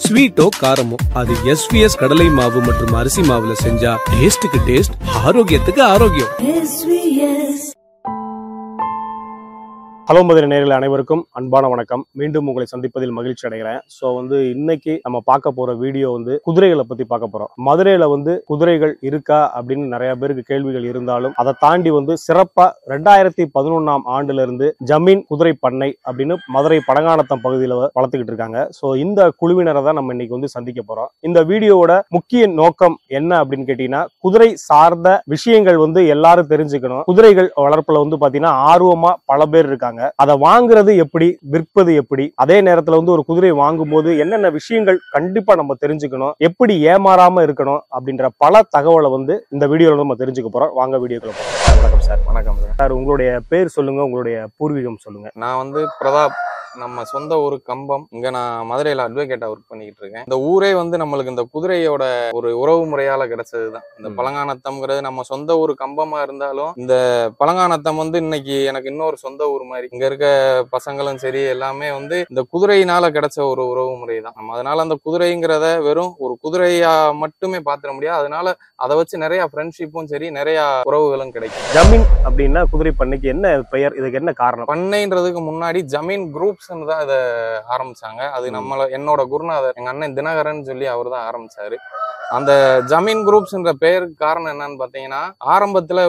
ஸ்வீட்டோ காரமோ அது எஸ்விஎஸ் கடலை மாவு மற்றும் அரிசி மாவுல செஞ்சா டேஸ்டுக்கு டேஸ்ட், ஆரோக்கியத்துக்கு ஆரோக்கியம். ஹலோ மதுரை நேயர்கள் அனைவருக்கும் அன்பான வணக்கம். மீண்டும் உங்களை சந்திப்பதில் மகிழ்ச்சி அடைகிறேன். ஸோ இன்னைக்கு நம்ம பார்க்க போற வீடியோ குதிரைகளை பத்தி பார்க்க போறோம். மதுரையில குதிரைகள் இருக்கா அப்படின்னு நிறைய பேருக்கு கேள்விகள் இருந்தாலும் அதை தாண்டி சிறப்பா 2011ஆம் ஆண்டுல இருந்து ஜமீன் குதிரை பண்ணை அப்படின்னு மதுரை படங்கானத்தம் பகுதியில் வளர்த்துக்கிட்டு இருக்காங்க. ஸோ இந்த குழுவினரை தான் நம்ம இன்னைக்கு சந்திக்க போறோம். இந்த வீடியோவோட முக்கிய நோக்கம் என்ன அப்படின்னு கேட்டீங்கன்னா, குதிரை சார்ந்த விஷயங்கள் எல்லாரும் தெரிஞ்சுக்கணும். குதிரைகள் வளர்ப்புல பாத்தீங்கன்னா ஆர்வமா பல பேர் இருக்காங்க. அதை வாங்குறது எப்படி, விற்பது எப்படி, அதே நேரத்துல ஒரு குதிரை வாங்கும் போது என்னென்ன விஷயங்கள் கண்டிப்பா நம்ம தெரிஞ்சுக்கணும், எப்படி ஏமாறாம இருக்கணும் அப்படின்ற பல தகவலை இந்த வீடியோல நம்ம தெரிஞ்சுக்க போறோம். வாங்க வீடியோக்குள்ள போறோம். வணக்கம் சார். வணக்கம் சார். உங்களுடைய பேர் சொல்லுங்க, உங்களுடைய பூர்வீகம் சொல்லுங்க. நான் பிரதாப். நம்ம சொந்த ஊர் கம்பம். இங்க நான் மதுரையில அட்வொகேட்டா ஒர்க் பண்ணிக்கிட்டு இருக்கேன். இந்த ஊரே நம்மளுக்கு இந்த குதிரையோட ஒரு உறவு முறையால கிடைச்சதுதான். இந்த பழங்கானத்தம்ங்கிறது நம்ம சொந்த ஊர் கம்பமா இருந்தாலும் இந்த பழங்கானத்தம் இன்னைக்கு எனக்கு இன்னொரு சொந்த ஊர் மாதிரி. இங்க இருக்க பசங்களும் சரி எல்லாமே இந்த குதிரையினால கிடைச்ச ஒரு உறவு முறை தான். நம்ம அதனால அந்த குதிரைங்கிறத வெறும் ஒரு குதிரையா மட்டுமே பாத்திர முடியாது. அதனால அதை வச்சு நிறைய ஃப்ரெண்ட்ஷிப்பும் சரி, நிறைய உறவுகளும் கிடைக்கும். ஜமீன் அப்படின்னா குதிரை பண்ணைக்கு என்ன பெயர், இதுக்கு என்ன காரணம்? பண்ணைன்றதுக்கு முன்னாடி ஜமீன் குரூப் தான் இதை ஆரம்பிச்சாங்க. அது என்னோட குருநாதர் எங்க அண்ணன் தினகரன் சொல்லி அவர் தான் ஆரம்பிச்சாரு. அந்த ஜமீன் குரூப்ஸ்ன்ற பெயருக்கு காரணம் என்னன்னு பாத்தீங்கன்னா, ஆரம்பத்துல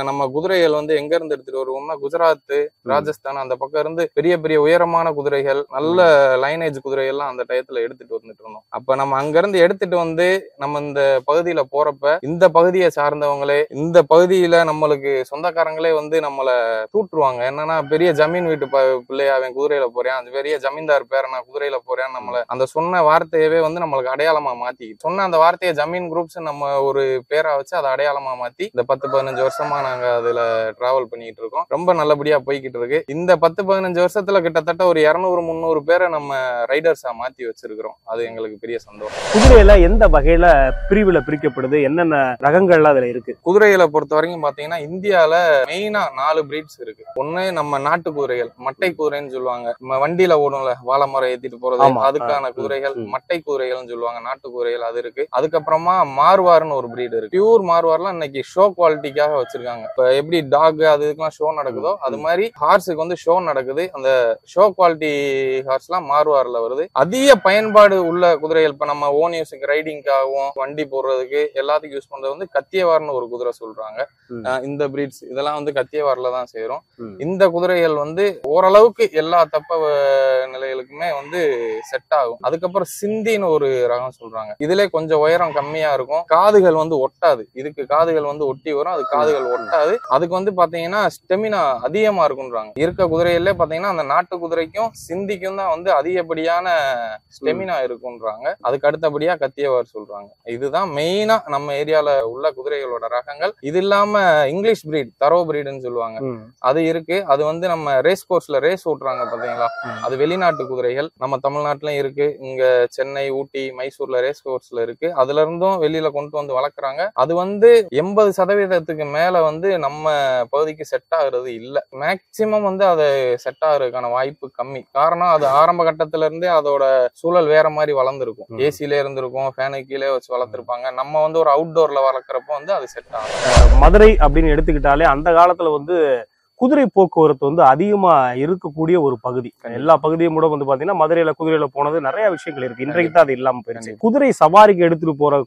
நம்ம குதிரைகள் எங்க இருந்து எடுத்துட்டு வருவோம்னா, குஜராத், ராஜஸ்தான் அந்த பக்கம் இருந்து பெரிய பெரிய உயரமான குதிரைகள், நல்ல லைனேஜ் குதிரைகள்லாம் அந்த டயத்துல எடுத்துட்டு வந்துட்டு இருந்தோம். அப்ப நம்ம அங்க இருந்து எடுத்துட்டு நம்ம இந்த பகுதியில போறப்ப இந்த பகுதியை சார்ந்தவங்களே, இந்த பகுதியில நம்மளுக்கு சொந்தக்காரங்களே நம்மள தூட்டுருவாங்க. என்னன்னா, பெரிய ஜமீன் வீட்டு பிள்ளையா அவன் குதிரையில போறேன், அது பெரிய ஜமீன்தார் பேர நான் குதிரையில போறேன், நம்மள அந்த சொன்ன வார்த்தையவே நம்மளுக்கு அடையாளமா மாத்தி சொன்ன அந்த வார்த்தையை ஜமீன் குரூப்ஸ் நம்ம ஒரு பேரா வச்சு அதை அடையாளமா மாத்தி இந்த 10-15 வருஷமா நாங்க அதுல டிராவல் பண்ணிட்டு இருக்கோம். ரொம்ப நல்லபடியா போய்கிட்டு இருக்கு. இந்த 10-15 வருஷத்துல கிட்டத்தட்ட ஒரு 200-300 பேரை நம்ம ரைடர்ஸா மாத்தி வச்சிருக்கிறோம். அது எங்களுக்கு பெரிய சந்தோஷம். குதிரையில எந்த வகையில பிரிவுல பிரிக்கப்படுது, என்னென்ன ரகங்கள்லாம் அதுல இருக்கு? குதிரைகளை பொறுத்த வரைக்கும் பாத்தீங்கன்னா, இந்தியால மெயினா 4 பிரீட்ஸ் இருக்கு. ஒண்ணு நம்ம நாட்டு குதிரைகள், மட்டை குதிரைன்னு சொல்லுவாங்க. நம்ம வண்டியில ஓடும்ல, வாழைமரம் ஏத்திட்டு போறது, அதுக்கான குதிரைகள் மட்டை குதிரைகள்னு சொல்லுவாங்க. நாட்டு குதிரைகள் அது இருக்கு. அதுக்கப்புறமா மார்வார்னு ஒரு பிரீடு இருக்கு. பியூர் மார்வார்லாம் இன்னைக்கு ஷோ குவாலிட்டிக்காக வச்சிருக்காங்க. இப்ப எப்படி டாக் அதுக்கெல்லாம் ஷோ நடக்குதோ அது மாதிரி ஹார்ஸுக்கு ஷோ நடக்குது. அந்த ஷோ குவாலிட்டி ஹார்ஸ் எல்லாம் மார்வார்ல வருது. அதிக பயன்பாடு உள்ள குதிரைகள் இப்ப நம்ம ஓன் யூஸுக்கு, ரைடிங்காகவும் வண்டி போடுறதுக்கு எல்லாத்துக்கும் யூஸ் பண்றது கத்தியவார்னு ஒரு குதிரை சொல்றாங்க. இந்த பிரீட்ஸ் இதெல்லாம் கத்தியவார்ல தான் சேரும். இந்த குதிரைகள் ஓரளவுக்கு எல்லா தப்ப நிலைகளுக்குமே செட் ஆகும். அதுக்கப்புறம் சிந்தின்னு ஒரு ரகம் சொல்றாங்க. இதுல கொஞ்சம் உயரம் கம்மியா இருக்கும். காதுகள் ஒட்டாது. இதுக்கு காதுகள் ஒட்டி வரும், அது காதுகள் ஒட்டாது. அதுக்கு பாத்தீங்கன்னா ஸ்டெமினா அதிகமா இருக்குன்றாங்க. இருக்க குதிரையிலே பாத்தீங்கன்னா அந்த நாட்டு குதிரைக்கும் சிந்திக்கும் தான் அதிகப்படியான ஸ்டெமினா இருக்குன்றாங்க. அதுக்கு அடுத்தபடியா கத்தியவார் சொல்றாங்க. இதுதான் மெயினா நம்ம ஏரியால உள்ள குதிரைகளோட ரகங்கள். இது இல்லாம இங்கிலீஷ் பிரீட், தரோ பிரீடுன்னு சொல்லுவாங்க, அது இருக்கு. அது நம்ம ரேஸ் கோர்ஸ்ல ரேஸ் ஓட்டுறாங்க பாத்தீங்களா, அது வெளிநாட்டு குதிரைகள். நம்ம தமிழ்நாட்டுலயும் இருக்கு. இங்க சென்னை, ஊட்டி, மைசூர்ல ரேஸ் கோர்ஸ்ல இருக்கு. அதுல இருந்தும் வெளியில கொண்டு வளர்க்குறாங்க. அது 80% மேல நம்ம பகுதிக்கு செட் ஆகுறது இல்ல. மேக்சிமம் அது செட் ஆகுறதுக்கான வாய்ப்பு கம்மி. காரணம், அது ஆரம்ப கட்டத்துல இருந்தே அதோட சூழல் வேற மாதிரி வளர்ந்துருக்கும். ஏசில இருந்திருக்கும், ஃபேனு கீழே வச்சு வளர்த்துருப்பாங்க. நம்ம ஒரு அவுட்டோர்ல வளர்க்குறப்போ அது செட் ஆகும். மதுரை அப்படின்னு எடுத்துக்கிட்டாலே அந்த காலத்துல குதிரை போக்குவரத்து அதிகமா இருக்கக்கூடிய ஒரு பகுதி. எல்லா பகுதியும் கூட பாத்தீங்கன்னா மதுரையில குதிரையில போனது நிறைய விஷயங்கள் இருக்கு. இன்றைக்கு தான் அது இல்லாம போயிருச்சு. குதிரை சவாரிக்கு எடுத்துட்டு போற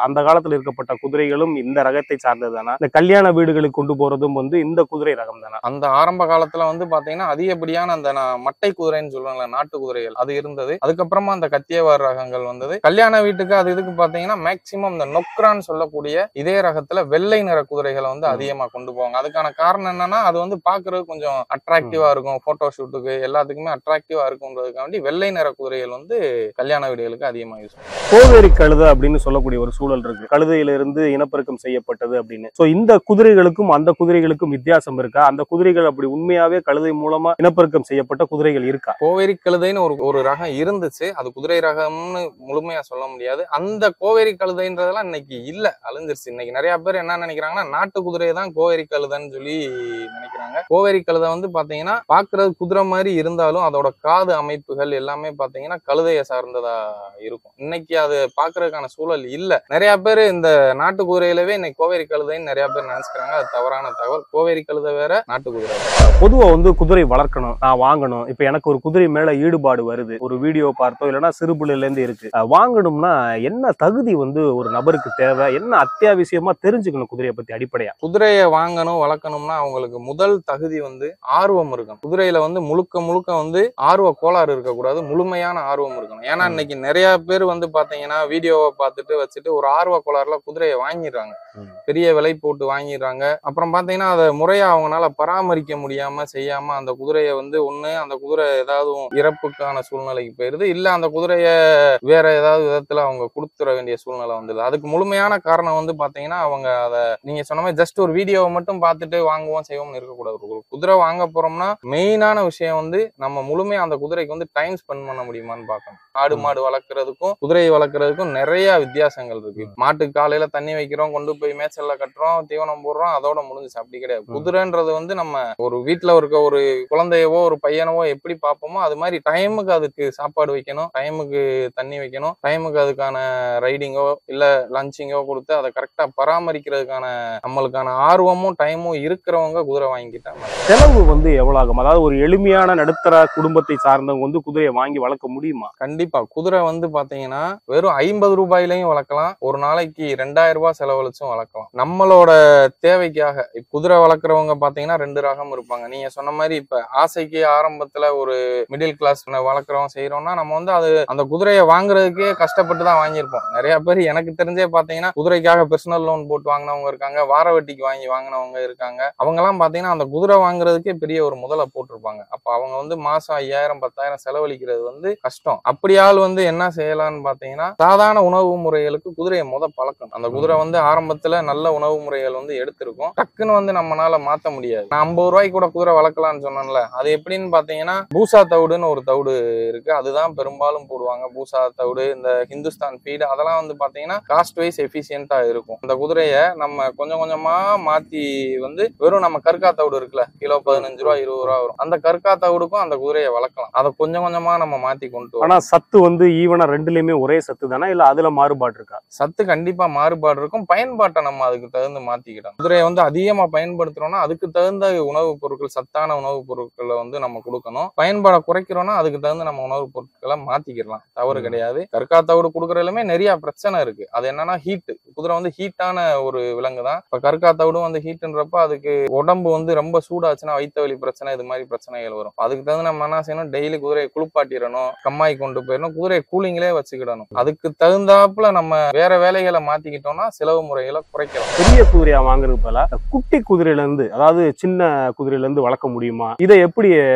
அந்த காலத்துல இருக்கப்பட்ட குதிரைகளும் இந்த ரகத்தை சார்ந்தது தானா? இந்த கல்யாண வீடுகளுக்கு கொண்டு போறதும் இந்த குதிரை ரகம் தானா? அந்த ஆரம்ப காலத்துல பாத்தீங்கன்னா அதிகப்படியான அந்த மட்டை குதிரைன்னு சொல்லுவாங்களா, நாட்டு குதிரைகள் அது இருந்தது. அதுக்கப்புறமா அந்த கத்தியவார் ரகங்கள் வந்தது. கல்யாண வீட்டுக்கு அது இதுக்கு பாத்தீங்கன்னா மேக்சிமம் இந்த நொக்ரான்னு சொல்லக்கூடிய இதே ரகத்துல வெள்ளை நிற குதிரைகளை அதிகமா கொண்டு போவாங்க. அதுக்கான காரணம் என்னன்னா, அது பாக்குறது கொஞ்சம் அட்ராக்டிவா இருக்கும். போட்டோ ஷூட்டுக்கு எல்லாத்துக்குமே அட்ராக்டிவா இருக்கும்ன்றதுக்காண்டி வெள்ளை நிற குதிரைகள் கல்யாண வீடுகளுக்கு அதிகமா யூஸ் பண்ணுவாங்க. கோவேரி கழுதை அப்படின்னு சொல்லக்கூடிய ஒரு சூழல் இருக்கு. கழுதையில இருந்து இனப்பெருக்கம் செய்யப்பட்டது அப்படின்னு. சோ இந்த குதிரைகளுக்கும் அந்த குதிரைகளுக்கும் வித்தியாசம் இருக்கா? அந்த குதிரைகள் அப்படி உண்மையாவே கழுதை மூலமா இனப்பெருக்கம் செய்யப்பட்ட குதிரைகள் இருக்கா? கோவேரி கழுதைன்னு ஒரு ரகம் இருந்துச்சு. அது குதிரை ரகம்னு முழுமையா சொல்ல முடியாது. அந்த கோவேரி கழுதைன்றதெல்லாம் இன்னைக்கு இல்ல, அழிஞ்சிருச்சு. இன்னைக்கு நிறைய பேர் என்ன நினைக்கிறாங்கன்னா, நாட்டு குதிரையை தான் கோவேரி கழுதைன்னு சொல்லி நினைக்கிறாங்க. வச்சிருக்காங்க. கோவேரி கழுதை வந்து பாத்தீங்கன்னா பாக்குறது குதிரை மாதிரி இருந்தாலும் அதோட காது அமைப்புகள் எல்லாமே பாத்தீங்கன்னா கழுதையை சார்ந்ததா இருக்கும். இன்னைக்கு அது பாக்குறதுக்கான சூழல் இல்ல. நிறைய பேர் இந்த நாட்டு குதிரையிலவே இன்னைக்கு கோவேரி கழுதைன்னு நிறைய பேர் நினைச்சுக்கிறாங்க. அது தவறான தகவல். கோவேரி கழுதை வேற, நாட்டு குதிரை. பொதுவா வந்து குதிரை வளர்க்கணும், நான் வாங்கணும், இப்ப எனக்கு ஒரு குதிரை மேல ஈடுபாடு வருது, ஒரு வீடியோ பார்த்தோ இல்லைன்னா சிறுபுள்ளையில இருந்து இருக்கு, வாங்கணும்னா என்ன தகுதி வந்து ஒரு நபருக்கு தேவை, என்ன அத்தியாவசியமா தெரிஞ்சுக்கணும் குதிரையை பத்தி அடிப்படையா? குதிரையை வாங்கணும் வளர்க்கணும்னா அவங்களுக்கு முதல் தகுதி வந்து ஆர்வம் இருக்கணும். குதிரையில வந்து முழுக்க முழுக்க வந்து ஆர்வ கோளாறு இருக்கக்கூடாது, முழுமையான ஆர்வம் இருக்கணும். ஏன்னா இன்னைக்கு நிறைய பேர் வந்து பாத்தீங்கன்னா வீடியோவை பார்த்துட்டு வச்சுட்டு ஒரு ஆர்வ கோளாறுல குதிரையை வாங்கிடுறாங்க, பெரிய விலை போட்டு வாங்கிடுறாங்க. அப்புறம் பாத்தீங்கன்னா அதை முறையா அவங்களால பராமரிக்க முடியாம செய்யாம அந்த குதிரையை வந்து ஒண்ணு அந்த குதிரை ஏதாவது இறப்புக்கான சூழ்நிலைக்கு போயிருது, இல்ல அந்த குதிரைய வேற ஏதாவது விதத்துல அவங்க கொடுத்துட வேண்டிய சூழ்நிலை வந்துடுது. அதுக்கு முழுமையான காரணம் வந்து பாத்தீங்கன்னா அவங்க அதை நீங்க சொன்ன மாதிரி ஜஸ்ட் ஒரு வீடியோவை மட்டும் பார்த்துட்டு வாங்குவோம் செய்வோம்னு இருக்கக்கூடாது. ஒரு குதிரை வாங்க போறோம்னா மெயினான விஷயம் வந்து நம்ம முழுமையா அந்த குதிரைக்கு வந்து டைம் ஸ்பெண்ட் பண்ண முடியுமான்னு பார்க்கணும். ஆடு மாடு வளர்க்கறதுக்கும் குதிரையை வளர்க்கறதுக்கும் நிறைய வித்தியாசங்கள் இருக்கு. மாட்டுக்கு காலையில தண்ணி வைக்கிறோம், கொண்டு போய் மேய்ச்சல்ல கட்டுறோம், தீவனம் போடுறோம், அதோட முடிஞ்சுச்சு. அப்படி கிடையாது. குதிரைன்றது வந்து நம்ம ஒரு வீட்டுல இருக்க ஒரு குழந்தையவோ ஒரு பையனவோ எப்படி பார்ப்போமோ அது மாதிரி டைமுக்கு அதுக்கு சாப்பாடு வைக்கணும், டைமுக்கு தண்ணி வைக்கணும், டைமுக்கு அதுக்கான ரைடிங்கோ இல்ல லஞ்சிங்கோ கொடுத்து அதை கரெக்டா பராமரிக்கிறதுக்கான நம்மளுக்கான ஆர்வமும் டைமும் இருக்கிறவங்க குதிரை வாங்கிக்கிட்டாங்க. செலவு வந்து எவ்வளவு ஆகும்? அதாவது ஒரு எளிமையான நடுத்தர குடும்பத்தை சார்ந்தவங்க வந்து குதிரையை வாங்கி வளர்க்க முடியுமா? கண்டிப்பா. குதிரை வந்து பாத்தீங்கன்னா வெறும் 50 ரூபாயிலையும் வளர்க்கலாம், ஒரு நாளைக்கு 2000 ரூபாய் செலவழிச்சும் வளர்க்கலாம். நம்மளோட தேவைக்காக குதிரை வளர்க்குறவங்க பாத்தீங்கன்னா 2 ரகம் இருப்பாங்க. நீங்க சொன்ன மாதிரி இப்ப ஆசைக்கு ஆரம்பத்துல ஒரு மிடில் கிளாஸ் வளர்க்குறோம் செய்யறோம்னா நம்ம வந்து அது அந்த குதிரையை வாங்குறதுக்கே கஷ்டப்பட்டு தான் வாங்கியிருப்போம். நிறைய பேர் எனக்கு தெரிஞ்சே பாத்தீங்கன்னா குதிரைக்காக பெர்சனல் லோன் போட்டு வாங்கினவங்க இருக்காங்க, வார வட்டிக்கு வாங்கினவங்க இருக்காங்க. அவங்க எல்லாம் பாத்தீங்கன்னா அந்த குதிரை வாங்குறதுக்கே பெரிய ஒரு முதல போட்டிருப்பாங்க. அப்ப அவங்க வந்து மாசம் 5000 10,000 செலவழிக்கிறது வந்து கஷ்டம். அப்படியால் வந்து என்ன செய்யலாம்னு பாத்தீங்கன்னா சாதாரண உணவு முறைகளுக்கு குதிரையை பழக்கணும். அந்த குதிரை வந்து ஆரம்பத்துல நல்ல உணவு முறைகள் வந்து எடுத்திருக்கும், டக்குன்னு வந்து நம்மளால மாத்த முடியாது. நான் 50 ரூபாய்க்கு கூட குதிரை வளர்க்கலாம்னு சொன்னேன்ல, அது எப்படின்னு பாத்தீங்கன்னா பூசா தவிடுன்னு ஒரு தவிடு இருக்கு, அதுதான் பெரும்பாலும் போடுவாங்க. பூசா தவிடு, இந்த ஹிந்துஸ்தான் ஃபீடு, அதெல்லாம் வந்து பாத்தீங்கன்னா காஸ்ட் வைஸ் எஃபிஷியன்டா இருக்கும். அந்த குதிரைய நம்ம கொஞ்சம் கொஞ்சமா மாத்தி வந்து வெறும் நம்ம கற்கா தவிடு இருக்குல்ல, கிலோ 15 ரூபா 20 ரூபா வரும், அந்த கற்கா தவிடுக்கும் அந்த குதிரையை வளர்க்கலாம். அதை கொஞ்சம் கொஞ்சமா நம்ம மாத்தி கொண்டு. ஆனா சத்து வந்து ஈவனா ரெண்டுலயுமே ஒரே சத்து தானே, இல்ல அதுல மாறுபாடு இருக்கா? சத்து கண்டிப்பா மாறுபாடு இருக்கும். பயன்பாட்டை நம்ம அதுக்கு தகுந்து மாத்திக்கிட்டோம். குதிரையை வந்து அதிகமா பயன்படுத்துறோம்னா அதுக்கு தகுந்த உணவுப் பொருட்கள், சத்தான உணவுப் பொருட்களை வந்து நம்ம கொடுக்கணும். பயன்பாடை குறைக்கிறோம்னா அதுக்கு தகுந்த நம்ம உணவுப் பொருட்களை மாத்திக்கலாம், தவறு கிடையாது. கற்கா தவிடு கொடுக்கறதுலயுமே நிறைய பிரச்சனை இருக்கு. அது என்னன்னா ஹீட். குதிரை வந்து ஹீட்டான ஒரு விலங்கு தான். இப்ப கற்கா தவிடும் வந்து ஹீட்ன்றப்ப அதுக்கு உடம்பு வந்து ரொம்ப சூடாச்சுன்னா வயிற்று வலி பிரச்சனை, இது மாதிரி பிரச்சனைகள் வரும். அதுக்கு தகுந்த நம்ம என்ன செய்யணும், டெய்லி குதிரையை குளிப்பாட்டிடணும், கம்மாய் கொண்டு போயிடணும், குதிரையை கூலிங்களே வச்சுக்கிடணும். அதுக்கு தகுந்தாப்புல நம்ம வேற வேலைகளை மாத்திக்கிட்டோம்னா செலவு முறைகளை குறைக்கலாம். பெரிய குதிரையா வாங்குறது போல குட்டி குதிரையில இருந்து, அதாவது சின்ன குதிரையில இருந்து வளர்க்க முடியுமா? இதை எப்படி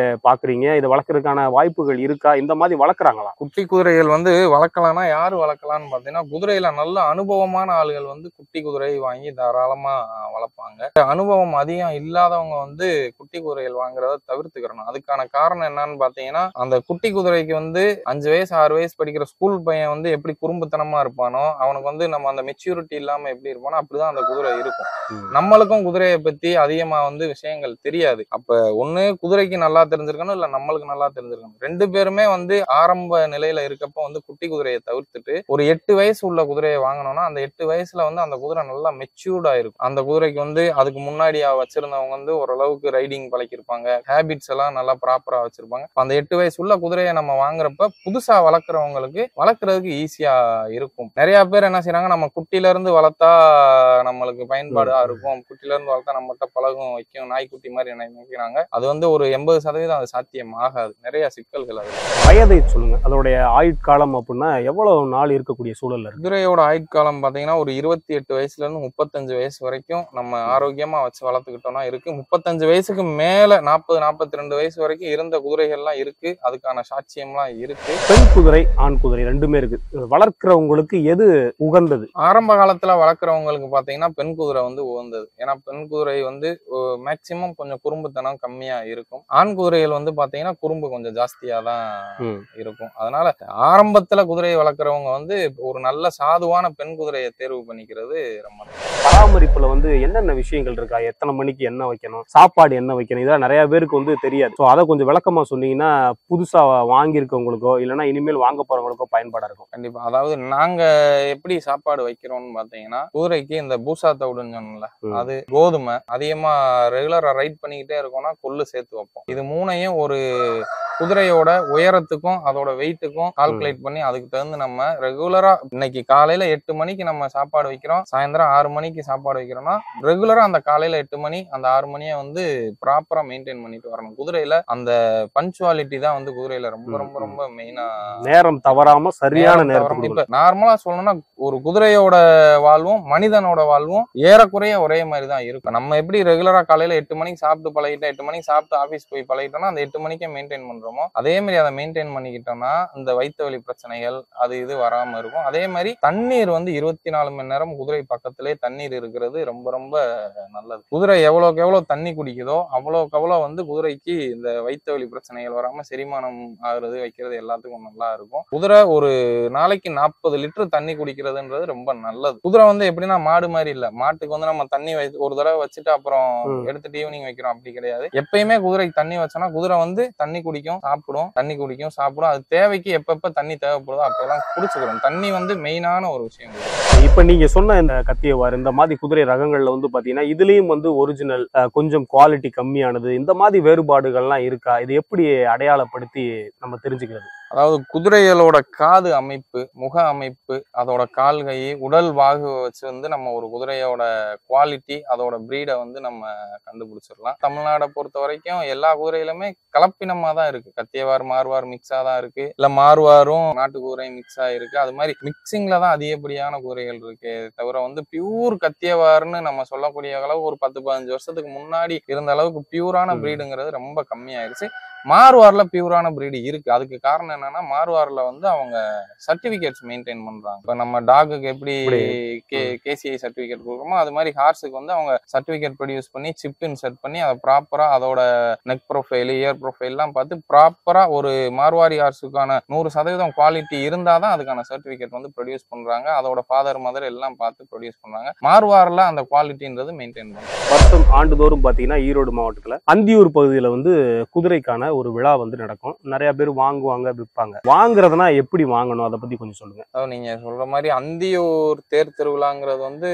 பாக்குறீங்க? இதை வளர்க்கறதுக்கான வாய்ப்புகள் இருக்கா? இந்த மாதிரி வளர்க்குறாங்களா? குட்டி குதிரைகள் வந்து வளர்க்கலாம்னா யாரு வளர்க்கலாம்னு பாத்தீங்கன்னா குதிரையில நல்ல அனுபவமான ஆளுகள் வந்து குட்டி குதிரை வாங்கி தாராளமா வளர்ப்பாங்க. அனுபவம் அதிகம் இல்லாதவங்க வந்து குட்டி குதிரைகள் வாங்குறத தவிர்த்துக்கிறணும். அதுக்கான காரணம் என்னன்னு பாத்தீங்கன்னா அந்த குட்டி குதிரைக்கு வந்து 5 வயசு 6 வயசு படிக்கிற ஸ்கூல் பையன் வந்து எப்படி குறும்புத்தனமா இருப்பானோ, அவனுக்கு வந்து நம்ம அந்த மெச்சூரிட்டி இல்லாம எப்படி இருப்பானோ அப்படிதான் அந்த குதிரை இருக்கும். நம்மளுக்கும் குதிரையை பத்தி அதிகமா வந்து விஷயங்கள் தெரியாது. அப்ப ஒண்ணு குதிரைக்கு நல்லா தெரிஞ்சிருக்கணும், இல்ல நம்மளுக்கு நல்லா தெரிஞ்சிருக்கணும். 2 பேருமே வந்து ஆரம்ப நிலையில இருக்கப்போ வந்து குட்டி குதிரையை தவிர்த்துட்டு ஒரு 8 வயசு உள்ள குதிரையை வாங்கணும்னா அந்த 8 வயசுல வந்து அந்த குதிரை நல்லா மெச்சூர்டா இருக்கும். அந்த குதிரைக்கு வந்து அதுக்கு முன்னாடி வச்சிருந்தவங்க வந்து ஓரளவுக்கு ரைடிங் பழக்கிருப்பாங்க, ஹேபிட்ஸ் எல்லாம் நல்லா ப்ராப்பரா வச்சிருப்பாங்க. அந்த 8 வயசு உள்ள குதிரையை நம்ம வாங்குறப்ப புதுசா வளர்க்குறவங்களுக்கு வளர்க்கறதுக்கு ஈஸியா இருக்கும். நிறைய பேர் என்ன செய்யறாங்க, நம்ம குட்டில இருந்து வளர்த்தா நம்மளுக்கு பயன்பாடா இருக்கும், குட்டில இருந்து வளர்த்தா நம்மகிட்ட பழகும் வைக்கும், நாய்க்குட்டி மாதிரி நினைக்கிறாங்க. அது வந்து ஒரு 80% அது சாத்தியம் ஆகாது. நிறைய சிக்கல்கள் அது. வயதை சொல்லுங்க, அதோடைய ஆயுட்காலம் அப்படின்னா எவ்வளவு நாள் இருக்கக்கூடிய சூழல் இருக்கு? குதிரையோட ஆயுட்காலம் பாத்தீங்கன்னா ஒரு 28 வயசுல இருந்து 35 வயசு வரைக்கும் நம்ம ஆரோக்கியமா வச்சு வளர்த்துக்கிட்டோம்னா இருக்கு. 35 வயசுக்கு மேல 40 42 வயசு வரைக்கும் இருந்த குதிரைகள்லாம் இருக்கு, அதுக்கான சாட்சியம்லாம் இருக்கு. பெண் குதிரை ஆண் குதிரை ரெண்டுமே இருக்கு. வளர்க்கிறவங்களுக்கு எது உகந்தது? ஆரம்ப காலத்துல வளர்க்குறவங்க வளர்க்குறவங்களுக்கு பாத்தீங்கன்னா பெண் குதிரை வந்து உகந்தது. ஏன்னா பெண் குதிரை வந்து மேக்சிமம் கொஞ்சம் குறும்புத்தனம் கம்மியா இருக்கும். ஆண் குதிரைகள் வந்து பாத்தீங்கன்னா குறும்பு கொஞ்சம் ஜாஸ்தியா தான் இருக்கும். அதனால ஆரம்பத்துல குதிரையை வளர்க்குறவங்க வந்து ஒரு நல்ல சாதுவான பெண் குதிரையை தேர்வு பண்ணிக்கிறது ரொம்ப பராமரிப்புல வந்து என்னென்ன விஷயங்கள் இருக்கா? எத்தனை மணிக்கு என்ன வைக்கணும், சாப்பாடு என்ன வைக்கணும், இதெல்லாம் நிறைய பேருக்கு வந்து தெரியாது. ஸோ அதை கொஞ்சம் விளக்கமா சொன்னீங்கன்னா புதுசா வாங்கியிருக்கவங்களுக்கோ இல்லைன்னா இனிமேல் வாங்க போறவங்களுக்கோ பயன்பாடா இருக்கும். கண்டிப்பா. அதாவது நாங்க எப்படி சாப்பாடு வைக்கிறோம்னு பாத்தீங்கன்னா, குதிரைக்கு இந்த பூசா தவிடுன்னு சொன்னல, அது கோதுமை அதிகமா ரெகுலரா ரைட் பண்ணிக்கிட்டே இருக்கோம்னா கொள்ளு சேர்த்து வைப்போம். இது மூணையும் ஒரு குதிரையோட உயரத்துக்கும் அதோட வெயிட்டுக்கும் கால்குலேட் பண்ணி அதுக்கு தகுந்து நம்ம ரெகுலரா இன்னைக்கு காலையில 8 மணிக்கு நம்ம சாப்பாடு வைக்கிறோம், சாயந்தரம் 6 மணிக்கு சாப்பாடு வைக்கிறோம்னா ரெகுலரா அந்த காலையில 8 மணி அந்த 6 மணியை வந்து ப்ராப்பரா மெயின்டைன் பண்ணிட்டு வரணும். குதிரையில அந்த பஞ்சுவாலிட்டி தான் வந்து குதிரையில ரொம்ப ரொம்ப ரொம்ப மெயினா, நேரம் தவறாம சரியான நேரம். இப்ப நார்மலா சொல்லணும்னா ஒரு குதிரையோட வாழ்வும் மனிதனோட வாழ்வும் ஏறக்குறைய ஒரே மாதிரி தான் இருக்கும். நம்ம எப்படி ரெகுலரா காலையில 8 மணிக்கு சாப்பிட்டு பழகிட்டோம், 8 மணிக்கு சாப்பிட்டு ஆபீஸ் போய் பழகிட்டோம்னா அந்த 8 மணிக்கே மெயின்டைன் பண்றோமோ அதே மாதிரி அதை மெயின்டைன் பண்ணிக்கிட்டோம்னா இந்த வயிற்று வலி பிரச்சனைகள் அது இது வராம இருக்கும். அதே மாதிரி தண்ணீர் வந்து 24 மணி நேரம் குதிரை பக்கத்திலே தண்ணீர் இருக்கிறது ரொம்ப ரொம்ப நல்லது. குதிரை எவ்வளவுக்கு எவ்வளவு தண்ணி குடிக்குதோ அவ்வளவுக்கு அவ்வளவு வந்து குதிரைக்கு இந்த வயிற்று வலி பிரச்சனைகள் வராம செரிமானம் ஆகுறது வைக்கிறது எல்லாத்துக்கும் நல்லா இருக்கும். குதிரை ஒரு நாளைக்கு 40 லிட்டர் தண்ணி குடிக்கிறதுன்றது ரொம்ப நல்லது. குதிரை வந்து எப்படின்னா மாடு மாதிரி இல்ல, மாட்டுக்கு வந்து நம்ம தண்ணி ஒரு தடவை வச்சுட்டு அப்புறம் எடுத்துட்டு ஈவினிங் வைக்கிறோம் அப்படி கிடையாது. எப்பயுமே குதிரைக்கு தண்ணி வச்சோம்னா குதிரை வந்து தண்ணி குடிக்கும் சாப்பிடும், தண்ணி குடிக்கும் சாப்பிடும். அது தேவைக்கு எப்பப்ப தண்ணி தேவைப்படுதோ அப்பெல்லாம் குடிச்சுக்கிறோம். தண்ணி வந்து மெயினான ஒரு விஷயம். இப்ப நீங்க சொன்ன இந்த கத்தியவாறு இந்த மாதிரி குதிரை ரகங்கள்ல வந்து பாத்தீங்கன்னா இதுலயும் வந்து ஒரிஜினல் கொஞ்சம் குவாலிட்டி கம்மியானது இந்த மாதிரி வேறுபாடுகள்லாம் இருக்கா? இது எப்படி அடையாளப்படுத்தி நம்ம தெரிஞ்சுக்கிறது? அதாவது குதிரைகளோட காது அமைப்பு, முக அமைப்பு, அதோட கால்கை, உடல் வாகு வச்சு வந்து நம்ம ஒரு குதிரையோட குவாலிட்டி அதோட பிரீடை வந்து நம்ம கண்டுபிடிச்சிடலாம். தமிழ்நாடை பொறுத்த வரைக்கும் எல்லா குதிரையிலுமே கலப்பினமா தான் இருக்கு. கத்தியவார் மார்வார் மிக்ஸா தான் இருக்கு, இல்ல மார்வாரும் நாட்டு குதிரை மிக்ஸா இருக்கு. அது மாதிரி மிக்சிங்ல தான் அதிகப்படியான குதிரைகள் இருக்கு. தவிர வந்து பியூர் கத்தியவார்னு நம்ம சொல்லக்கூடிய அளவு ஒரு 10-15 வருஷத்துக்கு முன்னாடி இருந்த அளவுக்கு பியூரான பிரீடுங்கிறது ரொம்ப கம்மியாயிருச்சு. மார்வார்ல பியூரான பிரீடு இருக்கு. அதுக்கு காரணம் என்னன்னா மார்வார்ல வந்து அவங்க சர்டிபிகேட்ஸ் மெயின்டைன் பண்றாங்க. இப்ப நம்ம டாகுக்கு எப்படி கேசிஐ சர்டிபிகேட் கொடுக்குறோமோ அது மாதிரி ஹார்ஸுக்கு வந்து அவங்க சர்டிபிகேட் ப்ரொடியூஸ் பண்ணி சிப் இன்செர்ட் பண்ணி அதை ப்ராப்பரா அதோட நெக் ப்ரொஃபைல் இயர் ப்ரொஃபைல் எல்லாம் பார்த்து ப்ராப்பரா ஒரு மார்வாரி ஹார்ஸுக்கான 100% குவாலிட்டி இருந்தாதான் அதுக்கான சர்டிபிகேட் வந்து ப்ரொடியூஸ் பண்றாங்க. அதோட ஃபாதர் மதர் எல்லாம் பார்த்து ப்ரொடியூஸ் பண்றாங்க. மார்வார்ல அந்த குவாலிட்டின்றது மெயின்டைன் பண்றாங்க. வருஷம் ஆண்டுதோறும் பாத்தீங்கன்னா ஈரோடு மாவட்டத்துல அந்தியூர் பகுதியில வந்து குதிரைக்கான ஒரு விழா வந்து நடக்கும். நிறைய பேர் வாங்குவாங்க விற்பாங்க. வாங்குறதுனா எப்படி வாங்கணும் அதை பத்தி கொஞ்சம் சொல்லுங்க. நீங்க சொல்ற மாதிரி அந்தியூர் தேர் திருவிழாங்கிறது வந்து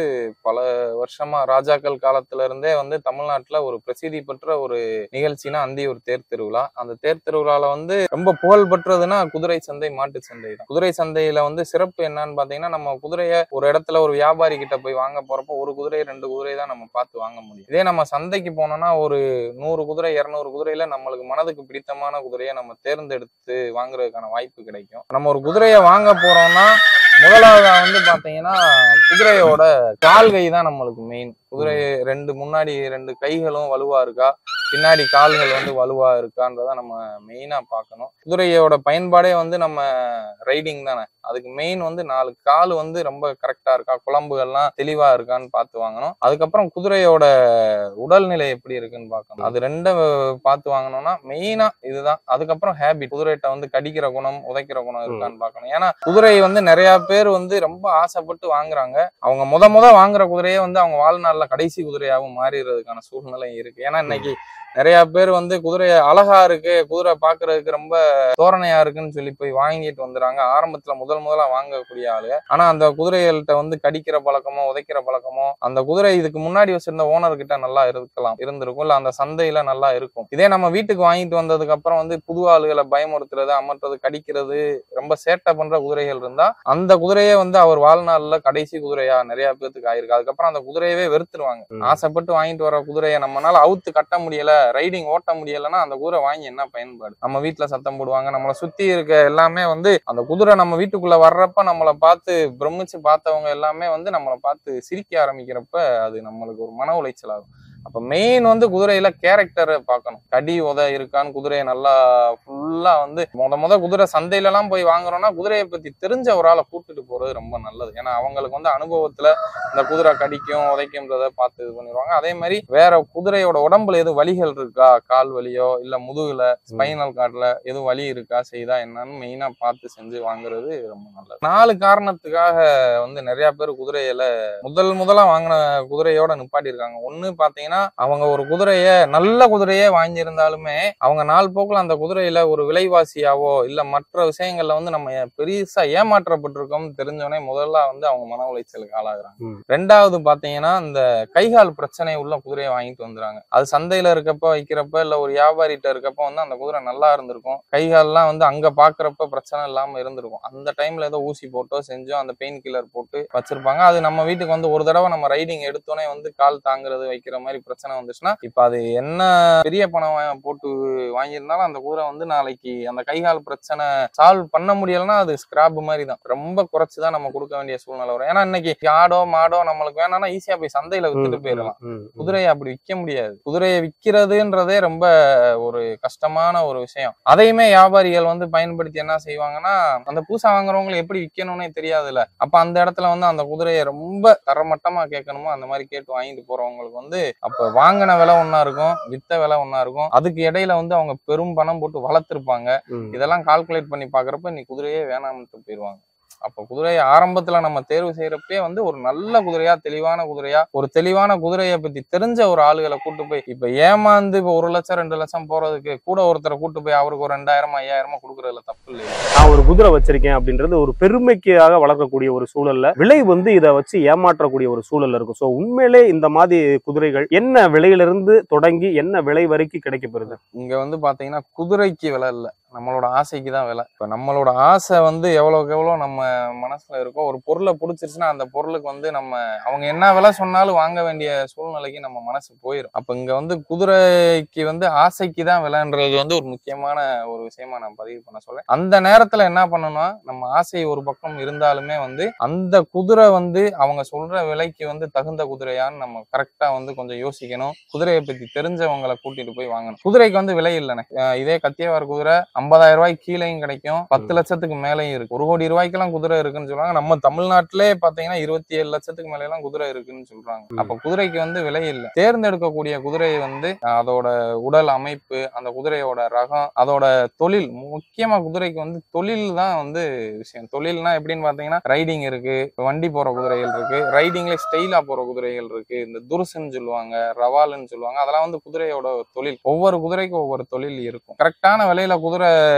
பல வருஷமா ராஜாக்கள் காலத்துல இருந்தே வந்து தமிழ்நாட்டுல ஒரு பிரசித்தி பெற்ற ஒரு நிகழ்ச்சினா அந்தியூர் தேர் திருவிழா. அந்த தேர் திருவிழால வந்து ரொம்ப புகழ் பெற்றதுன்னா குதிரை சந்தை, மாட்டு சந்தை தான். குதிரை சந்தையில வந்து சிறப்பு என்னன்னு பாத்தீங்கன்னா நம்ம குதிரைய ஒரு இடத்துல ஒரு வியாபாரி கிட்ட போய் வாங்க போறப்போ ஒரு குதிரை 2 குதிரை தான் நம்ம பார்த்து வாங்க முடியும். இதே நம்ம சந்தைக்கு போனோம்னா ஒரு 100 குதிரை 200 குதிரையில நம்மளுக்கு மனதுக்கு பிடித்தமான குதிரையை நம்ம தேர்ந்தெடுத்து வாங்குறதுக்கான வாய்ப்பு கிடைக்கும். நம்ம ஒரு குதிரையை வாங்க போறோம்னா முதலாவது வந்து பாத்தீங்கன்னா குதிரையோட கால்கை தான் நம்மளுக்கு மெயின். குதிரை முன்னாடி 2 கைகளும் வலுவா இருக்கா, பின்னாடி கால்கள் வந்து வலுவா இருக்கான்றத நம்ம மெயினா பார்க்கணும். குதிரையோட பயன்பாடே வந்து நம்ம ரைடிங் தானே, அதுக்கு மெயின் வந்து 4 கால் வந்து ரொம்ப கரெக்டா இருக்கா, குழம்புகள்லாம் தெளிவா இருக்கான்னு பார்த்து வாங்கணும். அதுக்கப்புறம் குதிரையோட உடல்நிலை எப்படி இருக்குன்னு பார்க்கணும். அது 2 பார்த்து வாங்கணும்னா மெயினா இதுதான். அதுக்கப்புறம் ஹேபிட், குதிரைகிட்ட வந்து கடிக்கிற குணம் உதைக்கிற குணம் இருக்கான்னு பார்க்கணும். ஏன்னா குதிரை வந்து நிறைய பேர் வந்து ரொம்ப ஆசைப்பட்டு வாங்குறாங்க. அவங்க முத வாங்குற குதிரையே வந்து அவங்க வாழ்நாள்ல கடைசி குதிரையாகவும் மாறிடுறதுக்கான சூழ்நிலை இருக்கு. ஏன்னா இன்னைக்கு நிறைய பேர் வந்து குதிரை அழகா இருக்கு, குதிரை பாக்குறதுக்கு ரொம்ப தோரணையா இருக்குன்னு சொல்லி போய் வாங்கிட்டு வந்துறாங்க. ஆரம்பத்துல முதலா வாங்கக்கூடிய ஆளு. ஆனா அந்த குதிரைகள்கிட்ட வந்து கடிக்கிற பழக்கமோ உதைக்கிற பழக்கமோ அந்த குதிரை இதுக்கு முன்னாடி வச்சிருந்த ஓனர் கிட்ட நல்லா இருந்திருக்கும், இல்ல அந்த சந்தையில நல்லா இருக்கும். இதே நம்ம வீட்டுக்கு வாங்கிட்டு வந்ததுக்கு அப்புறம் வந்து புது ஆளுகளை பயமுறுத்துறது, அமர்றது, கடிக்கிறது, ரொம்ப சேட்டை பண்ற குதிரைகள் இருந்தா அந்த குதிரையே வந்து அவர் வாழ்நாள்ல கடைசி குதிரையா நிறைய பேருக்கு ஆயிருக்கு. அதுக்கப்புறம் அந்த குதிரையவே வெறுத்துருவாங்க. ஆசைப்பட்டு வாங்கிட்டு வர குதிரையை நம்மளால அவுத்து கட்ட முடியல, ரைடிங் ஓட்ட முடியலன்னா அந்த குதிரை வாங்கி என்ன பயன்பாடு? நம்ம வீட்டுல சத்தம் போடுவாங்க, நம்மளை சுத்தி இருக்க எல்லாமே வந்து அந்த குதிரை நம்ம வீட்டுக்குள்ள வர்றப்ப நம்மளை பார்த்து பிரமிச்சு பார்த்தவங்க எல்லாமே வந்து நம்மளை பார்த்து சிரிக்க ஆரம்பிக்கிறப்ப அது நம்மளுக்கு ஒரு மன உளைச்சல் ஆகும். அப்ப மெயின் வந்து குதிரையில கேரக்டரை பார்க்கணும். கடி உத இருக்கான்னு குதிரையை நல்லா ஃபுல்லா வந்து முத குதிரை சந்தையில எல்லாம் போய் வாங்குறோம்னா குதிரையை பத்தி தெரிஞ்ச ஒரு ஆளை கூட்டிட்டு போறது ரொம்ப நல்லது. ஏன்னா அவங்களுக்கு வந்து அனுபவத்துல இந்த குதிரை கடிக்கும் உதைக்கும்ன்றத பார்த்து இது பண்ணிடுவாங்க. அதே மாதிரி வேற குதிரையோட உடம்புல எதுவும் வலிகள் இருக்கா, கால் வலியோ இல்ல முதுகுல ஸ்பைனல் கார்ட்ல எதுவும் வலி இருக்கா செய்தா என்னன்னு மெயினா பார்த்து செஞ்சு வாங்குறது ரொம்ப நல்லது. 4 காரணத்துக்காக வந்து நிறைய பேர் குதிரையில முதலா வாங்கின குதிரையோட நிப்பாட்டிருக்காங்க. ஒண்ணு பாத்தீங்கன்னா அவங்க ஒரு நல்ல குதிரையே வாங்கியிருந்தாலுமே அவங்க நாள் போக்குல அந்த குதிரையில ஒரு விலைவாசியாவோ இல்ல மற்ற விஷயங்கள்ல வந்து நம்ம பெருசா ஏமாற்றப்பட்டிருக்கோம் தெரிஞ்சோடனே முதல்ல வந்து அவங்க மன உளைச்சலுக்கு ஆளாகிறாங்க. 2வது பாத்தீங்கன்னா இந்த கைகால் பிரச்சனை உள்ள குதிரையை வாங்கிட்டு வந்துறாங்க. அது சந்தையில இருக்கப்ப வைக்கிறப்ப இல்ல ஒரு வியாபாரிட்ட இருக்கப்ப வந்து அந்த குதிரை நல்லா இருந்திருக்கும், கைகால்லாம் வந்து அங்க பாக்குறப்ப பிரச்சனை இல்லாம இருந்திருக்கும். அந்த டைம்ல ஏதோ ஊசி போட்டோ செஞ்சோ அந்த பெயின் கில்லர் போட்டு வச்சிருப்பாங்க. அது நம்ம வீட்டுக்கு வந்து ஒரு தடவை நம்ம ரைடிங் எடுத்தோன்னே வந்து கால் தாங்குறது வைக்கிற மாதிரி பிரச்சனை வந்துச்சுன்னா இப்ப அது என்ன பெரிய பணம் போட்டு வாங்கியிருந்தாலும் அந்த குதிரை வந்து நாளைக்கு அந்த கைகால் பிரச்சனை சால்வ் பண்ண முடியலன்னா அது ஸ்கிராப் மாதிரி தான், ரொம்ப குறைச்சுதான் நம்ம கொடுக்க வேண்டிய சூழ்நிலை வரும். ஏன்னா இன்னைக்கு ஆடோ மாடோ நம்மளுக்கு வேணாம்னா ஈஸியா போய் சந்தையில வித்துட்டு போயிடலாம். குதிரையை அப்படி விற்க முடியாது. குதிரையை விற்கிறதுன்றதே ரொம்ப ஒரு கஷ்டமான ஒரு விஷயம். அதையுமே வியாபாரிகள் வந்து பயன்படுத்தி என்ன செய்வாங்கன்னா அந்த பூசா வாங்குறவங்களை எப்படி விற்கணும்னே தெரியாதுல்ல. அப்ப அந்த இடத்துல வந்து அந்த குதிரையை ரொம்ப தரமட்டமா கேட்கணுமோ அந்த மாதிரி கேட்டு வாங்கிட்டு போறவங்களுக்கு வந்து அப்ப வாங்கின விலை ஒன்னா இருக்கும், வித்த விலை ஒன்னா இருக்கும். அதுக்கு இடையில வந்து அவங்க பெரும் பணம் போட்டு வளர்த்திருப்பாங்க. இதெல்லாம் கால்குலேட் பண்ணி பாக்குறப்ப நீ குதிரையே வேணாம்னு போயிருவாங்க. அப்ப குதிரையை ஆரம்பத்துல நம்ம தேர்வு செய்யறப்பே வந்து ஒரு நல்ல குதிரையா தெளிவான குதிரையை பத்தி தெரிஞ்ச ஒரு ஆளுகளை கூட்டு போய் இப்ப ஏமாந்து இப்ப 1 லட்சம் 2 லட்சம் போறதுக்கு கூட ஒருத்தரை கூட்டு போய் அவருக்கு ஒரு 2000 5000 கொடுக்கறதுல தப்பு இல்லையா? நான் ஒரு குதிரை வச்சிருக்கேன் அப்படின்றது ஒரு பெருமைக்காக வளர்க்கக்கூடிய ஒரு சூழல்ல விலை வந்து இதை வச்சு ஏமாற்றக்கூடிய ஒரு சூழல் இருக்கும். சோ உண்மையிலே இந்த மாதிரி குதிரைகள் என்ன விலையிலிருந்து தொடங்கி என்ன விலை வரைக்கும் கிடைக்கப்படுது? இங்க வந்து பாத்தீங்கன்னா குதிரைக்கு விலை இல்ல, நம்மளோட ஆசைக்கு தான் விலை. இப்ப நம்மளோட ஆசை வந்து எவ்வளவுக்கு எவ்வளவு நம்ம மனசுல இருக்கோ, ஒரு பொருளை பிடிச்சிருச்சுன்னா அந்த பொருளுக்கு வந்து அவங்க என்ன விலை சொன்னாலும் வாங்க வேண்டிய சூழ்நிலைக்கு நம்ம மனசு போயிடும். அப்ப இங்க வந்து குதிரைக்கு வந்து ஆசைக்கு தான் விலைன்றது வந்து ஒரு முக்கியமான ஒரு விஷயமா நான் பதிவு பண்ண சொல்றேன். அந்த நேரத்துல என்ன பண்ணணும்னா நம்ம ஆசை ஒரு பக்கம் இருந்தாலுமே வந்து அந்த குதிரை வந்து அவங்க சொல்ற விலைக்கு வந்து தகுந்த குதிரையான்னு நம்ம கரெக்டா வந்து கொஞ்சம் யோசிக்கணும். குதிரையை பத்தி தெரிஞ்சவங்களை கூட்டிட்டு போய் வாங்கணும். குதிரைக்கு வந்து விலை இல்லைன்னு, இதே கத்தியவார் குதிரை 50,000 ரூபாய்க்கு கீழையும் கிடைக்கும், 10 லட்சத்துக்கு மேலேயும் இருக்கு. 1 கோடி ரூபாய்க்கெல்லாம் குதிரை இருக்குன்னு சொல்றாங்க. நம்ம தமிழ்நாட்டிலே பாத்தீங்கன்னா 27 லட்சத்துக்கு மேல எல்லாம் குதிரை இருக்குன்னு சொல்றாங்க. அப்ப குதிரைக்கு வந்து விலை இல்லை. தேர்ந்தெடுக்கக்கூடிய குதிரையை வந்து அதோட உடல் அமைப்பு, அந்த குதிரையோட ரகம், அதோட தொழில், முக்கியமா குதிரைக்கு வந்து தொழில் தான் வந்து விஷயம். தொழில்னா எப்படின்னு பாத்தீங்கன்னா ரைடிங் இருக்கு, வண்டி போற குதிரைகள் இருக்கு, ரைடிங்ல ஸ்டைலா போற குதிரைகள் இருக்கு, இந்த துருசுன்னு சொல்லுவாங்க, ரவால்னு சொல்லுவாங்க. அதெல்லாம் வந்து குதிரையோட தொழில். ஒவ்வொரு குதிரைக்கும் ஒவ்வொரு தொழில் இருக்கும். கரெக்டான விலையில குதிரை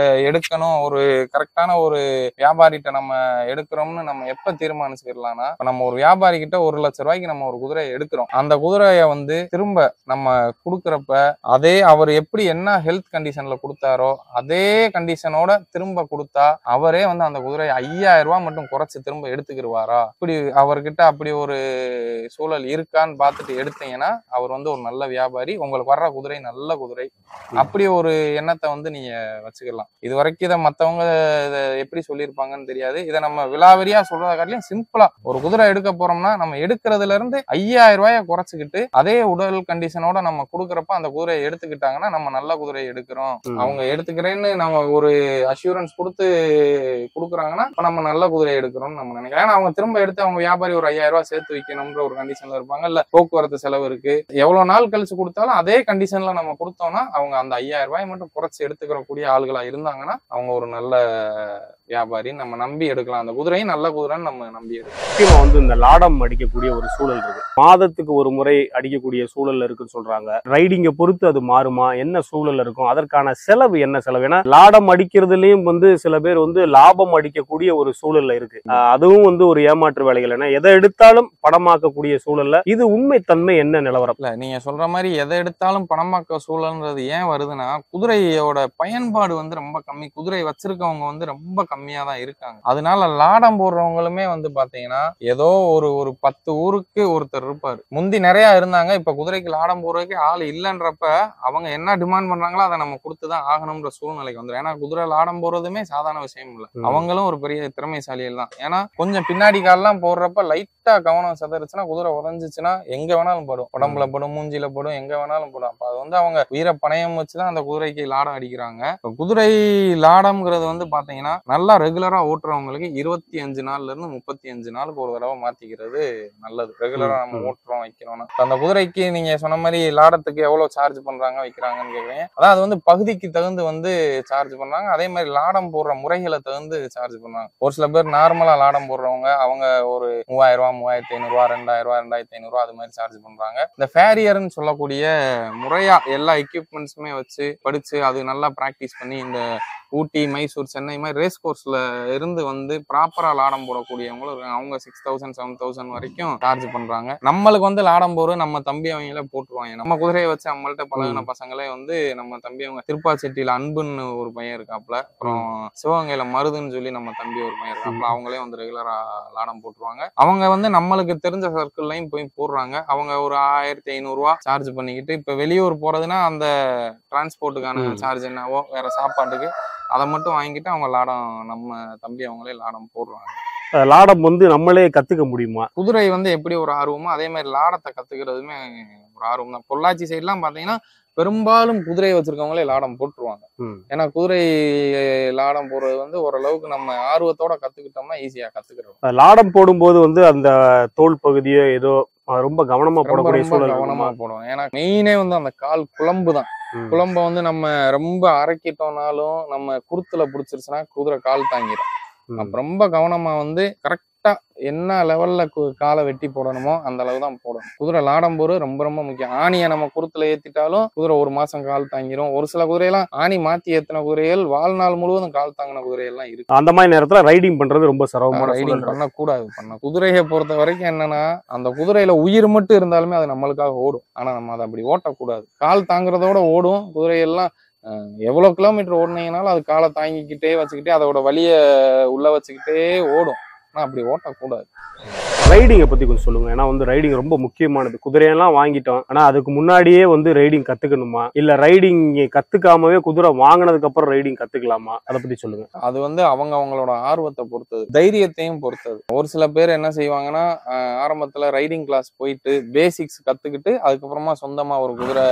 எடுக்கணும், ஒரு கரெக்டான ஒரு வியாபாரிகிட்ட நம்ம எடுக்கிறோம்னு நம்ம எப்ப தீர்மானிச்சுக்கலாம்னா, நம்ம ஒரு வியாபாரி கிட்ட 1 லட்சம் ரூபாய்க்கு நம்ம ஒரு குதிரையை எடுக்கிறோம். அந்த குதிரையை வந்து திரும்ப நம்ம கொடுக்கறப்ப அதே அவர் எப்படி என்ன ஹெல்த் கண்டிஷன்ல கொடுத்தாரோ அதே கண்டிஷனோட திரும்ப கொடுத்தா அவரே வந்து அந்த குதிரையை 5000 ரூபாய் மட்டும் குறைச்சு திரும்ப எடுத்துக்கிடுவாரா? இப்படி அவர்கிட்ட அப்படி ஒரு சூழல் இருக்கான்னு பார்த்துட்டு எடுத்தீங்கன்னா அவர் வந்து ஒரு நல்ல வியாபாரி, உங்களுக்கு வர்ற குதிரை நல்ல குதிரை. அப்படி ஒரு எண்ணத்தை வந்து நீங்க வச்சுக்கலாம். இது வரைக்கும் இதை மத்தவங்க இதை எப்படி சொல்லியிருப்பாங்கன்னு தெரியாது. இதை நம்ம விலாவரியா சொல்றத காட்டிலும் சிம்பிளா ஒரு குதிரை எடுக்க போறோம்னா நம்ம எடுக்கிறதுல இருந்து 5000 ரூபாயை குறைச்சிக்கிட்டு அதே உடல் கண்டிஷனோட நம்ம கொடுக்குறப்ப அந்த குதிரையை எடுத்துக்கிட்டாங்கன்னா நம்ம நல்ல குதிரையை எடுக்கிறோம், அவங்க எடுத்துக்கிறேன்னு நம்ம ஒரு அஷூரன்ஸ் கொடுத்து கொடுக்குறாங்கன்னா நம்ம நல்ல குதிரையை எடுக்கிறோம்னு நம்ம நினைக்கிறோம். ஏன்னா அவங்க திரும்ப எடுத்து அவங்க வியாபாரி ஒரு 5000 ரூபாய் சேர்த்து வைக்கணும்ன்ற ஒரு கண்டிஷன்ல இருப்பாங்க. இல்ல போக்குவரத்து செலவு இருக்கு, எவ்வளவு நாள் கழிச்சு கொடுத்தாலும் அதே கண்டிஷன்ல நம்ம கொடுத்தோம்னா அவங்க அந்த 5000 ரூபாய் மட்டும் குறைச்சு எடுத்துக்கிறக்கூடிய ஆளுகளா இருந்தாங்கன்னா அவங்க ஒரு நல்ல வியாபாரி, நம்ம நம்பி எடுக்கலாம். அந்த குதிரையும் நல்ல குதிரைன்னு நம்ம நம்பி எடுக்கலாம். முக்கியமா வந்து இந்த லாடம் அடிக்கக்கூடிய ஒரு சூழல் இருக்கு, மாதத்துக்கு ஒரு முறை அடிக்கக்கூடிய சூழல் இருக்குன்னு சொல்றாங்க. ரைடிங்கை பொறுத்து அது மாறுமா, என்ன சூழல் இருக்கும், அதற்கான செலவு என்ன செலவு? ஏன்னா லாடம் அடிக்கிறதுலயும் வந்து சில பேர் வந்து லாபம் அடிக்கக்கூடிய ஒரு சூழல்ல இருக்கு. அதுவும் வந்து ஒரு ஏமாற்று வேலைகள். ஏன்னா எதை எடுத்தாலும் பணமாக்கக்கூடிய சூழல்ல இது உண்மை தன்மை என்ன நிலவரம்? இல்ல நீங்க சொல்ற மாதிரி எதை எடுத்தாலும் பணமாக்க சூழல்ன்றது ஏன் வருதுன்னா குதிரையோட பயன்பாடு வந்து ரொம்ப கம்மி. குதிரை வச்சிருக்கவங்க வந்து ரொம்ப கம்மியா தான் இருக்காங்க. அதனால லாடம் போடுறவங்களுமே வந்து பாத்தீங்கன்னா ஏதோ ஒரு 10 ஊருக்கு ஒருத்தர் இருப்பாரு. முந்தி நிறைய இருந்தாங்க, இப்ப குதிரைக்கு லாடம் போடுறதுக்கு ஆள் இல்லைன்றப்ப அவங்க என்ன டிமாண்ட் பண்றாங்களோ அதை நம்ம கொடுத்துதான் ஆகணும்ன்ற சூழ்நிலைக்கு வந்துடும். ஏன்னா குதிரை லாடம் போடுறதுமே சாதாரண விஷயம் இல்லை, அவங்களும் ஒரு பெரிய திறமைசாலிகள் தான். ஏன்னா கொஞ்சம் பின்னாடி கால்லாம் போடுறப்ப லைட்டா கவனம் செதறிச்சுன்னா குதிரை உதஞ்சிச்சுன்னா எங்க வேணாலும் படும், உடம்புல படும், மூஞ்சில படும், எங்க வேணாலும் படும். அப்ப அது வந்து அவங்க வீர பணயம் வச்சுதான் அந்த குதிரைக்கு லாடம் அடிக்கிறாங்க. குதிரை லாடம்ங்கிறது வந்து பாத்தீங்கன்னா நல்லா ரெகுலரா ஓட்டுறவங்களுக்கு 25 நாள்ல இருந்து 35 நாளுக்கு ஒரு தடவை மாத்திக்கிறது நல்லது. ரெகுலரா நம்ம ஓட்டுறோம் வைக்கிறோம்னா அந்த குதிரைக்கு நீங்க சொன்ன மாதிரி லாடத்துக்கு எவ்வளவு சார்ஜ் பண்றாங்க வைக்கிறாங்கன்னு கேக்குறீங்க. அதான் அது வந்து பகுதிக்கு தகுந்து வந்து சார்ஜ் பண்றாங்க. அதே மாதிரி லாடம் போடுற முறைகளை தகுந்து சார்ஜ் பண்றாங்க. ஒரு சில பேர் நார்மலா லாடம் போடுறவங்க அவங்க ஒரு 3000 ரூபாய், 3500 ரூபாய், 2000 ரூபாய், 2500 ரூபாய் அது மாதிரி சார்ஜ் பண்றாங்க. இந்த ஃபேரியர்னு சொல்லக்கூடிய முறையா எல்லா எக்யூப்மெண்ட்ஸுமே வச்சு படிச்சு அது நல்லா பிராக்டிஸ் பண்ணி இந்த ஊட்டி, மைசூர், சென்னை மாதிரி ரேஸ் கோர்ஸ்ல இருந்து வந்து ப்ராப்பரா லாடம் போடக்கூடியவங்களும் இருக்காங்க. அவங்க 6000 7000 வரைக்கும் சார்ஜ் பண்றாங்க. நம்மளுக்கு வந்து லாடம் போடு நம்ம தம்பி அவங்களே போட்டுருவாங்க. நம்ம குதிரையை வச்சு நம்மள்ட்ட பழகின பசங்களே வந்து நம்ம தம்பி அவங்க திருப்பாச்செட்டியில அன்புன்னு ஒரு பையன் இருக்காப்ல, அப்புறம் சிவகங்கையில மருதுன்னு சொல்லி நம்ம தம்பி ஒரு பையன் இருக்காப்ல, அவங்களே வந்து ரெகுலரா லாடம் போட்டுருவாங்க. அவங்க வந்து நம்மளுக்கு தெரிஞ்ச சர்க்கிள்லையும் போய் போடுறாங்க. அவங்க ஒரு 1500 ரூபாய் சார்ஜ் பண்ணிக்கிட்டு இப்ப வெளியூர் போறதுன்னா அந்த டிரான்ஸ்போர்ட்டுக்கான சார்ஜ் என்னவோ வேற சாப்பாட்டுக்கு அதை மட்டும் வாங்கிட்டு அவங்க லாடம் நம்ம தம்பி அவங்களே லாடம் போடுறாங்க. லாடம் வந்து நம்மளே கத்துக்க முடியுமா? குதிரை வந்து எப்படி ஒரு ஆர்வமோ அதே மாதிரி லாடத்தை கத்துக்கிறதுமே ஒரு ஆர்வம் தான். பொள்ளாச்சி சைட்லாம் பாத்தீங்கன்னா பெரும்பாலும் குதிரையை வச்சிருக்கவங்களே லாடம் போட்டுருவாங்க. ஏன்னா குதிரை லாடம் போடுறது வந்து ஓரளவுக்கு நம்ம ஆர்வத்தோட கத்துக்கிட்டோம்னா ஈஸியா கத்துக்கிறோம். லாடம் போடும்போது வந்து அந்த தோல் பகுதியோ ஏதோ ரொம்ப கவனமா போடக்கூடிய சூழல் கவனமா போடணும். ஏன்னா மெயினே வந்து அந்த கால் குழம்பு தான். குழம்ப வந்து நம்ம ரொம்ப அரைக்கிட்டோம்னாலும் நம்ம குருத்துல பிடிச்சிருச்சுன்னா குதிரை கால் தாங்கிடும். அப்ப ரொம்ப கவனமா வந்து கரெக்டா என்ன லெவல்ல காலை வெட்டி போடணுமோ அந்த அளவு தான் போடணும். குதிரை லாடம் போடு ரொம்ப ரொம்ப முக்கியம். ஆணியை நம்ம குருத்துல ஏத்திட்டாலும் குதிரை 1 மாசம் கால் தாங்கிரும். ஒரு சில குதிரையெல்லாம் ஆணி மாத்தி ஏத்தின குதிரைகள் வாழ்நாள் முழுவதும் கால் தாங்கின குதிரையெல்லாம் இருக்கு. அந்த மாதிரி நேரத்துல ரைடிங் பண்றது ரொம்ப சிரமமான ரைடிங் பண்ணக்கூடாது. குதிரையை பொறுத்த வரைக்கும் என்னன்னா அந்த குதிரையில உயிர் மட்டும் இருந்தாலுமே அது நம்மளுக்காக ஓடும். ஆனா நம்ம அதை அப்படி ஓட்டக்கூடாது. கால் தாங்குறதோட ஓடும். குதிரையெல்லாம் எவ்வளவு கிலோமீட்டர் ஓடுனீங்கனாலும் அது காலை தாங்கிக்கிட்டே வச்சுக்கிட்டே அதோட வலிய உள்ள வச்சுக்கிட்டே ஓடும். ஆனா அப்படி ஓட்டக்கூடாது. ரைடிங்கை பத்தி கொஞ்சம் சொல்லுங்க. ஏன்னா வந்து ரைடிங் ரொம்ப முக்கியமானது. குதிரையெல்லாம் வாங்கிட்டோம், ஆனா அதுக்கு முன்னாடியே வந்து ரைடிங் கத்துக்கணுமா இல்ல ரைடிங் கத்துக்காமவே குதிரை வாங்கினதுக்கு அப்புறம் ரைடிங் கத்துக்கலாமா? அதை பத்தி சொல்லுங்க. அது வந்து அவங்களோட ஆர்வத்தை பொறுத்தது, தைரியத்தையும் பொறுத்தது. ஒரு சில பேர் என்ன செய்வாங்கன்னா ஆரம்பத்துல ரைடிங் கிளாஸ் போயிட்டு பேசிக்ஸ் கத்துக்கிட்டு அதுக்கப்புறமா சொந்தமா ஒரு குதிரை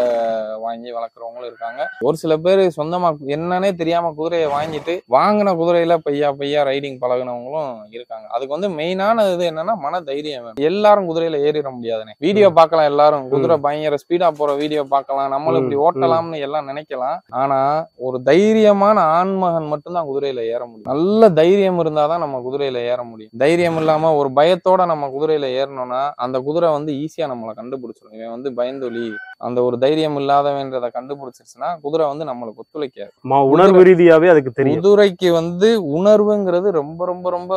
வாங்கி வளர்க்குறவங்களும் இருக்காங்க. ஒரு சில பேர் சொந்தமா என்னன்னே தெரியாம குதிரையை வாங்கிட்டு வாங்கின குதிரையில பையா ரைடிங் பழகினவங்களும் இருக்காங்க. அதுக்கு வந்து மெயினான இது என்னன்னா மன தைரியம் வேணும். எல்லாரும் குதிரையில ஏறிட முடியாதுனே. வீடியோ பார்க்கலாம், எல்லாரும் குதிரை பயங்கர ஸ்பீடா போற வீடியோ பார்க்கலாம், நம்மளும் இப்படி ஓட்டலாம்னு எல்லாம் நினைக்கலாம். ஆனா ஒரு தைரியமான ஆண்மகன் மட்டும்தான் குதிரையில ஏற முடியும். நல்ல தைரியம் இருந்தாதான் நம்ம குதிரையில ஏற முடியும். தைரியம் இல்லாம ஒரு பயத்தோட நம்ம குதிரையில ஏறணும்னா அந்த குதிரை வந்து ஈஸியா நம்மளை கண்டுபிடிச்சிடும். இவன் வந்து பயந்தொலி, அந்த ஒரு தைரியம் இல்லாதவன்றதை கண்டுபிடிச்சிருச்சுன்னா குதிரை வந்து நம்மளுக்கு ஒத்துழைக்காது. உணர்வு ரீதியாவே அதுக்கு தெரியும். குதிரைக்கு வந்து உணர்வுங்கிறது ரொம்ப ரொம்ப ரொம்ப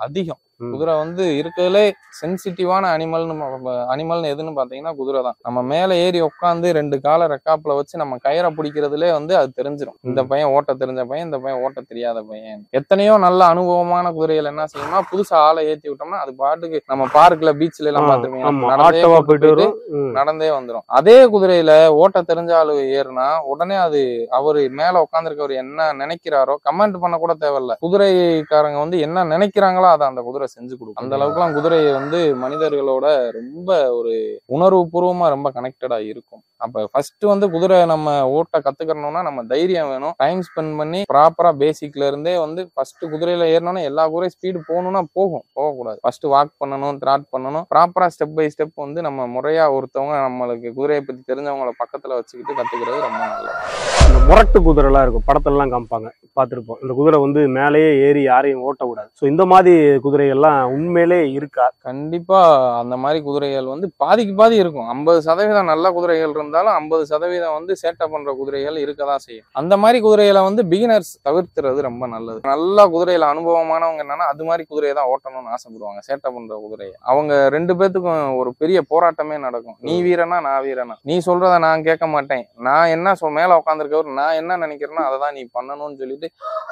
அதிகம். குதிரை வந்து இருக்கிறதுலே சென்சிட்டிவான அனிமல்னு எதுன்னு பாத்தீங்கன்னா குதிரை தான். நம்ம மேல ஏறி உட்காந்து 2 காலை ரெக்காப்ல வச்சு நம்ம கயிறை பிடிக்கிறதுலே வந்து அது தெரிஞ்சிடும். இந்த பையன் ஓட்ட தெரிஞ்ச பையன், இந்த பையன் ஓட்ட தெரியாத பையன். எத்தனையோ நல்ல அனுபவமான குதிரைகள் என்ன செய்யணும்னா புதுசா ஆளை ஏத்தி விட்டோம்னா அது பாட்டுக்கு நம்ம பார்க்ல பீச்ல எல்லாம் பாத்துருக்கீங்க, நடந்தே வந்துடும். அதே குதிரையில ஓட்ட தெரிஞ்ச ஆளு ஏறுனா உடனே அது அவரு மேல உட்காந்துருக்கவர் என்ன நினைக்கிறாரோ கமெண்ட் பண்ண கூட தேவையில்ல. குதிரைக்காரங்க வந்து என்ன நினைக்கிறாங்களோ அதை அந்த குதிரை செஞ்சு கொடுக்கும். அந்த அளவுக்கு எல்லாம் குதிரை வந்து மனிதர்களோட ரொம்ப ஒரு உணர்வு பூர்வமா ரொம்ப கனெக்டடா இருக்கும். அப்ப ஃபர்ஸ்ட் வந்து குதிரை நம்ம ஓட்ட கத்துக்கணும்னா நம்ம தைரியம் வேணும். டைம் ஸ்பெண்ட் பண்ணி ப்ராப்பரா பேசிக்ல இருந்தே வந்து ஃபர்ஸ்ட் குதிரையில ஏறணும்னா எல்லா குதிரை ஸ்பீடு போகணும்னா போகக்கூடாது. ஃபர்ஸ்ட் வாக் பண்ணணும், த்ராட் பண்ணணும். ப்ராப்பரா ஸ்டெப் பை ஸ்டெப் வந்து நம்ம முறையா ஒருத்தவங்க நம்மளுக்கு குதிரையை பத்தி தெரிஞ்சவங்கள பக்கத்துல வச்சுக்கிட்டு கத்துக்கிறது ரொம்ப நல்லது. இந்த முரட்டு குதிரை எல்லாம் இருக்கும், படத்துல எல்லாம் காமிப்பாங்க, பார்த்திருப்போம். இந்த குதிரை வந்து மேலேயே ஏறி யாரையும் ஓட்ட கூடாது. ஸோ இந்த மாதிரி குதிரைகள் எல்லாம் உண்மையிலே இருக்கா? கண்டிப்பா அந்த மாதிரி குதிரைகள் வந்து பாதிக்கு பாதி இருக்கும். 50% நல்ல குதிரைகள் இருந்தாலும் 50% வந்து சேட்டை பண்ற குதிரைகள் இருக்கதான் செய்யும். அந்த மாதிரி குதிரைகளை வந்து பிகினர்ஸ் தவிர்த்துறது ரொம்ப நல்லது. நல்ல குதிரையில அனுபவமானவங்க என்னன்னா அது மாதிரி குதிரையை தான் ஓட்டணும்னு ஆசைப்படுவாங்க. சேட்டை பண்ற குதிரையை அவங்க 2 பேத்துக்கும் ஒரு பெரிய போராட்டமே நடக்கும். நீ வீரனா நான் வீரனா, நீ சொல்றத நான் கேட்க மாட்டேன், நான் என்ன மேல உட்காந்துருக்கவர் நான் என்ன நினைக்கிறேனோ அதை தான் நீ பண்ணணும்னு சொல்லிட்டு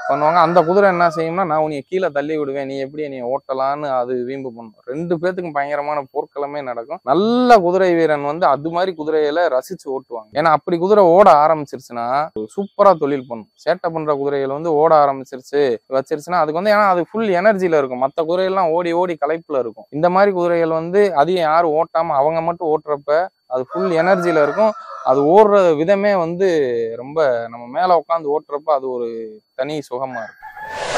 பண்ணுவாங்க. அந்த குதிரை என்ன செய்யும்னா நான் உன்னை கீழே தள்ளி விடுவேன், நீ எப்படி நீ ஓட்டலான்னு அது வீம்பு பண்ணும். 2 பேத்துக்கும் பயங்கரமான போர்க்களமே நடக்கும். நல்ல குதிரை வீரன் வந்து அது மாதிரி குதிரையில ரசிச்சு ஓட்டுவாங்க. ஏன்னா அப்படி குதிரை ஓட ஆரம்பிச்சிருச்சுன்னா சூப்பரா தொழில் பண்ணும். சேட்டை பண்ற குதிரைகள் வந்து ஓட வச்சிருச்சுன்னா அதுக்கு வந்து ஏன்னா அது ஃபுல் எனர்ஜில இருக்கும். மற்ற குதிரைகள்லாம் ஓடி ஓடி களைப்புல இருக்கும். இந்த மாதிரி குதிரைகள் வந்து அதிகம் யாரும் ஓட்டாம அவங்க மட்டும் ஓட்டுறப்ப அது ஃபுல் எனர்ஜில இருக்கும். அது ஓடுற விதமே வந்து ரொம்ப நம்ம மேல உட்காந்து ஓட்டுறப்ப அது ஒரு தனி சுகமா இருக்கும்.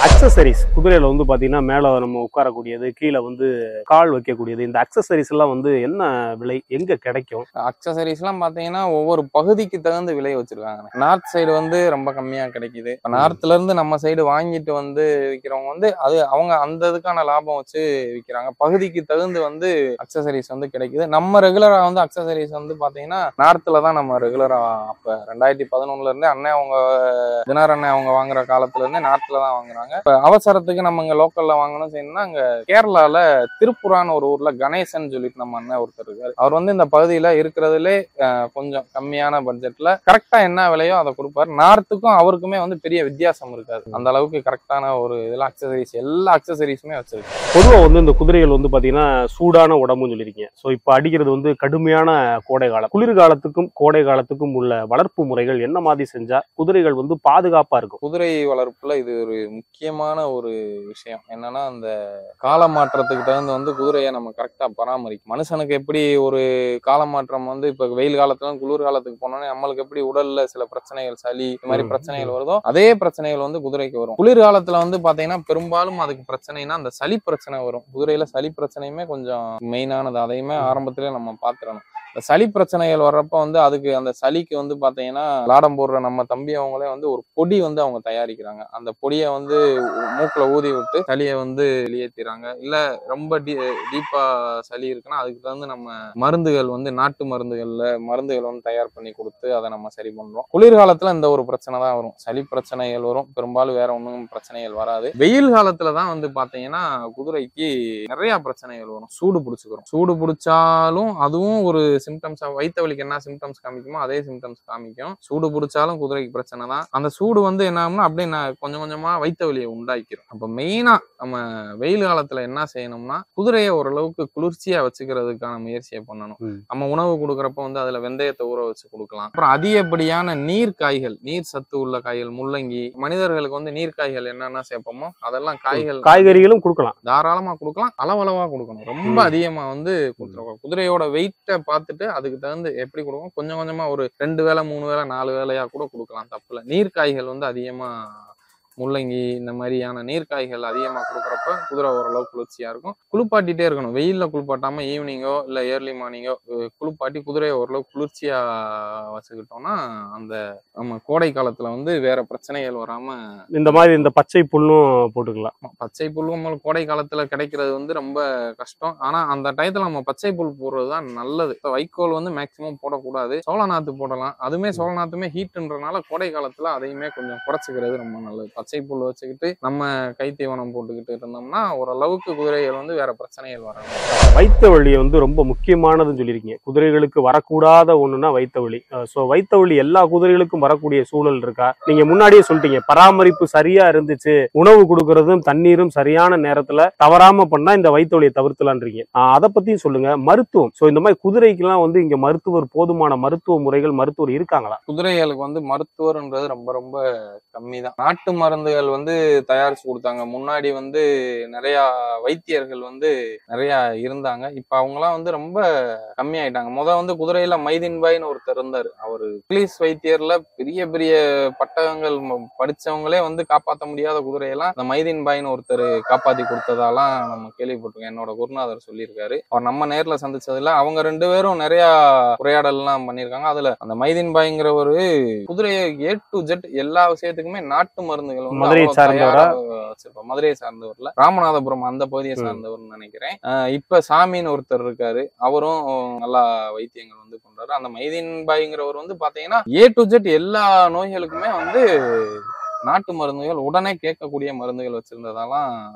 அக்சசரிஸ் குதிரையில வந்து பாத்தீங்கன்னா மேல நம்ம உட்காரக்கூடியது, கீழே வந்து கால் வைக்கக்கூடியது, இந்த அக்சசரிஸ் எல்லாம் வந்து என்ன விலை, எங்க கிடைக்கும்? அக்சசரிஸ் எல்லாம் பாத்தீங்கன்னா ஒவ்வொரு பகுதிக்கு தகுந்த விலை வச்சிருக்காங்க. நார்த் சைடு வந்து ரொம்ப கம்மியா கிடைக்குது. நார்த்ல இருந்து நம்ம சைடு வாங்கிட்டு வந்து விற்கிறவங்க வந்து அது அவங்க அந்த இதுக்கான லாபம் வச்சு விற்கிறாங்க. பகுதிக்கு தகுந்து வந்து அக்சசரிஸ் வந்து கிடைக்குது. நம்ம ரெகுலரா வந்து அக்சசரிஸ் வந்து பாத்தீங்கன்னா நார்த்ல தான் நம்ம ரெகுலரா அப்ப 2011 இருந்தே அண்ணன் அவங்க தினார் அண்ணன் அவங்க வாங்குற காலத்துல இருந்தே நார்த்ல தான் வாங்குறாங்க. இப்ப அவசரத்துக்கு நம்ம இங்க லோக்கல்ல வாங்கணும் செய்யணும்னா அங்க கேரளால திருப்புரான்னு ஒரு ஊர்ல கணேசன் சொல்லிட்டு நம்ம அண்ணன் ஒருத்தர் இருக்காரு. அவர் வந்து இந்த பகுதியில இருக்கிறதுலே கொஞ்சம் கம்மியான பட்ஜெட்ல கரெக்டா என்ன விலையோ அதை கொடுப்பாரு. நார்த்துக்கும் அவருக்குமே வந்து பெரிய வித்தியாசம் இருக்காது. அந்த அளவுக்கு கரெக்டான ஒரு இதெல்லாம் அக்சசரிஸ் எல்லா அக்சசரிஸுமே வச்சிருக்கு. பொதுவா வந்து இந்த குதிரைகள் வந்து பாத்தீங்கன்னா சூடான உடம்புன்னு சொல்லியிருக்கீங்க. ஸோ இப்போ அடிக்கிறது வந்து கடுமையான கோடை காலம். குளிர்காலத்துக்கும் கோடை காலத்துக்கும் உள்ள வளர்ப்பு முறைகள் என்ன மாதிரி செஞ்சா குதிரைகள் வந்து பாதுகாப்பா இருக்கும்? குதிரை வளர்ப்புல இது ஒரு முக்கியமான ஒரு விஷயம். என்னன்னா அந்த கால மாற்றத்துக்கு தகுந்த வந்து குதிரையை நம்ம கரெக்டா பராமரிக்கும். மனுஷனுக்கு எப்படி ஒரு கால மாற்றம் வந்து இப்ப வெயில் காலத்துல குளிர் காலத்துக்கு போனோம்னா நம்மளுக்கு எப்படி உடல்ல சில பிரச்சனைகள், சளி இந்த மாதிரி பிரச்சனைகள் வருதோ அதே பிரச்சனைகள் வந்து குதிரைக்கு வரும். குளிர்காலத்துல வந்து பாத்தீங்கன்னா பெரும்பாலும் அதுக்கு பிரச்சனைனா அந்த சளி பிரச்சனை வரும். குதிரையில சளி பிரச்சனையுமே கொஞ்சம் மெயினானது. அதையுமே ஆரம்பத்திலே நம்ம பாத்துறணும். சளி பிரச்சனைகள் வர்றப்ப வந்து அதுக்கு அந்த சளிக்கு வந்து பாத்தீங்கன்னா லாடம் போடுற நம்ம தம்பி அவங்களே வந்து ஒரு பொடி வந்து அவங்க தயாரிக்கிறாங்க. அந்த பொடியை வந்து மூக்குல ஊதி விட்டு சளியை வந்து வெளியேற்றிறாங்க. இல்ல ரொம்ப டீப்பா சளி இருக்குன்னா அதுக்கு தகுந்து நம்ம மருந்துகள் வந்து நாட்டு மருந்துகள் வந்து தயார் பண்ணி கொடுத்து அதை நம்ம சரி பண்றோம். குளிர்காலத்துல இந்த ஒரு பிரச்சனை தான் வரும். சளி பிரச்சனைகள் வரும். பெரும்பாலும் வேற ஒன்றும் பிரச்சனைகள் வராது. வெயில் காலத்துலதான் வந்து பாத்தீங்கன்னா குதிரைக்கு நிறைய பிரச்சனைகள் வரும். சூடு பிடிச்சுக்கிறோம். சூடு பிடிச்சாலும் அதுவும் ஒரு சிம்டம்ஸ். வயிற்று வலிக்கு என்ன சிம்டம்ஸ் காமிக்குமோ அதே சிம்டம்ஸ் காமிக்கும். சூடு பிடிச்சாலும் குதிரைக்கு பிரச்சனை தான். அந்த சூடு வந்து என்ன ஆகும்னா அப்படியே கொஞ்சம் கொஞ்சமா வயிற்று வலியை உண்டாக்கிடும். அப்ப மெயினா நம்ம வெயில் காலத்துல என்ன செய்யணும்னா குதிரையை ஓரளவுக்கு குளிர்ச்சியா வச்சுக்கிறதுக்கான முயற்சியை பண்ணணும். நம்ம உணவு கொடுக்குறப்ப வந்து அதுல வெந்தயத்தை ஊற வச்சு கொடுக்கலாம். அப்புறம் அதிகப்படியான நீர் காய்கள், நீர் சத்து உள்ள காய்கள், முள்ளங்கி, மனிதர்களுக்கு வந்து நீர் காய்கள் என்னென்ன சேர்ப்போமோ அதெல்லாம் காய்கறிகளும் கொடுக்கலாம். தாராளமா கொடுக்கலாம். அளவளவா கொடுக்கணும். ரொம்ப அதிகமா வந்து கொடுத்துருக்கோம். குதிரையோட வெயிட்டை பார்த்துட்டு அதுக்கு தகுந்து எப்படி கொடுக்கும், கொஞ்சம் கொஞ்சமா ஒரு 2 வேளை 3 வேளை 4 வேளையா கூட கொடுக்கலாம், தப்புல. நீர் காய்கள் வந்து அதிகமா முள்ளங்கி இந்த மாதிரியான நீர்க்காய்கள் அதிகமா கொடுக்குறப்ப குதிரை ஓரளவு குளிர்ச்சியா இருக்கும். குளிப்பாட்டிட்டே இருக்கணும். வெயில்ல குளிப்பாட்டாம ஈவினிங்கோ இல்ல ஏர்லி மார்னிங்கோ குளிப்பாட்டி குதிரையை ஓரளவு குளிர்ச்சியா வச்சுக்கிட்டோம்னா அந்த நம்ம கோடை காலத்துல வந்து வேற பிரச்சனைகள் வராம இந்த மாதிரி இந்த பச்சை புல்லும் போட்டுக்கலாம். பச்சை புல்லும் கோடை காலத்துல கிடைக்கிறது வந்து ரொம்ப கஷ்டம். ஆனா அந்த டயத்துல நம்ம பச்சை புல் போடுறதுதான் நல்லது. வைக்கோல் வந்து மேக்சிமம் போடக்கூடாது. சோள நாத்து போடலாம். அதுமே சோள நாத்துமே ஹீட்ன்றனால கோடை காலத்துல அதையுமே கொஞ்சம் குறைச்சிக்கிறது ரொம்ப நல்லது. பச்சை புல் வச்சுக்கிட்டு நம்ம கைத்தீவனம் போட்டுக்கிட்டு இருந்தோம்னா ஓரளவுக்கு குதிரைகள் வந்து வேற பிரச்சனைகள் வராது. வைத்த வலி வந்து ரொம்ப முக்கியமானதுன்னு சொல்லியிருக்கீங்க. குதிரைகளுக்கு வரக்கூடாத ஒண்ணுன்னா வைத்த வலி. சோ வைத்த வலி எல்லா குதிரைகளுக்கும் வரக்கூடிய சூழல் இருக்கா? நீங்க முன்னாடியே சொல்லிட்டீங்க, பராமரிப்பு சரியா இருந்துச்சு, உணவு கொடுக்கறதும் தண்ணீரும் சரியான நேரத்துல தவறாம பண்ணா இந்த வைத்த வலியை தவிர்த்தலான்றீங்க. அதை பத்தியும் சொல்லுங்க. மருத்துவம், சோ இந்த மாதிரி குதிரைக்கு எல்லாம் வந்து இங்க மருத்துவர், போதுமான மருத்துவ முறைகள், மருத்துவர் இருக்காங்களா? குதிரைகளுக்கு வந்து மருத்துவர்ன்றது ரொம்ப ரொம்ப கம்மி தான். நாட்டு மருந்துகள் வந்து தயாரிச்சு கொடுத்தாங்க. முன்னாடி வந்து நிறைய வைத்தியர்கள் வந்து நிறைய இருந்தாங்க. இப்ப அவங்கலாம் வந்து ரொம்ப கம்மியாயிட்டாங்க. வந்து குதிரையில மைதீன் பாய்னு ஒருத்தர் இருந்தாரு. அவரு இங்கிலீஷ் வைத்தியர்ல பெரிய பெரிய பட்டகங்கள் படிச்சவங்களே வந்து காப்பாற்ற முடியாத குதிரையெல்லாம் இந்த மைதீன் பாய்னு ஒருத்தர் காப்பாத்தி கொடுத்ததாலாம் நம்ம கேள்விப்பட்டிருக்கோம். என்னோட குருநாதர் சொல்லியிருக்காரு. அவர் நம்ம நேர்ல சந்திச்சதுல அவங்க 2 பேரும் நிறைய உரையாடல் எல்லாம் பண்ணியிருக்காங்க. அதுல அந்த மைதீன் பாய்ங்கிற ஒரு குதிரையை A to Z எல்லா விஷயத்துக்குமே நாட்டு மருந்துகள் குதிரைகள் வந்து மதுரையை சார்ந்தவரா? வச்சிருப்போம். மதுரையை சார்ந்தவர்ல, ராமநாதபுரம் அந்த பகுதியை சார்ந்தவர்னு நினைக்கிறேன். இப்ப சாமின்னு ஒருத்தர் இருக்காரு, அவரும் நல்லா வைத்தியங்கள் வந்து பண்றாரு. அந்த மைதீன் பாய்ங்கிறவர் வந்து பாத்தீங்கன்னா A to Z எல்லா நோய்களுக்குமே வந்து நாட்டு மருந்துகள், உடனே கேட்கக்கூடிய மருந்துகள் வச்சிருந்ததெல்லாம்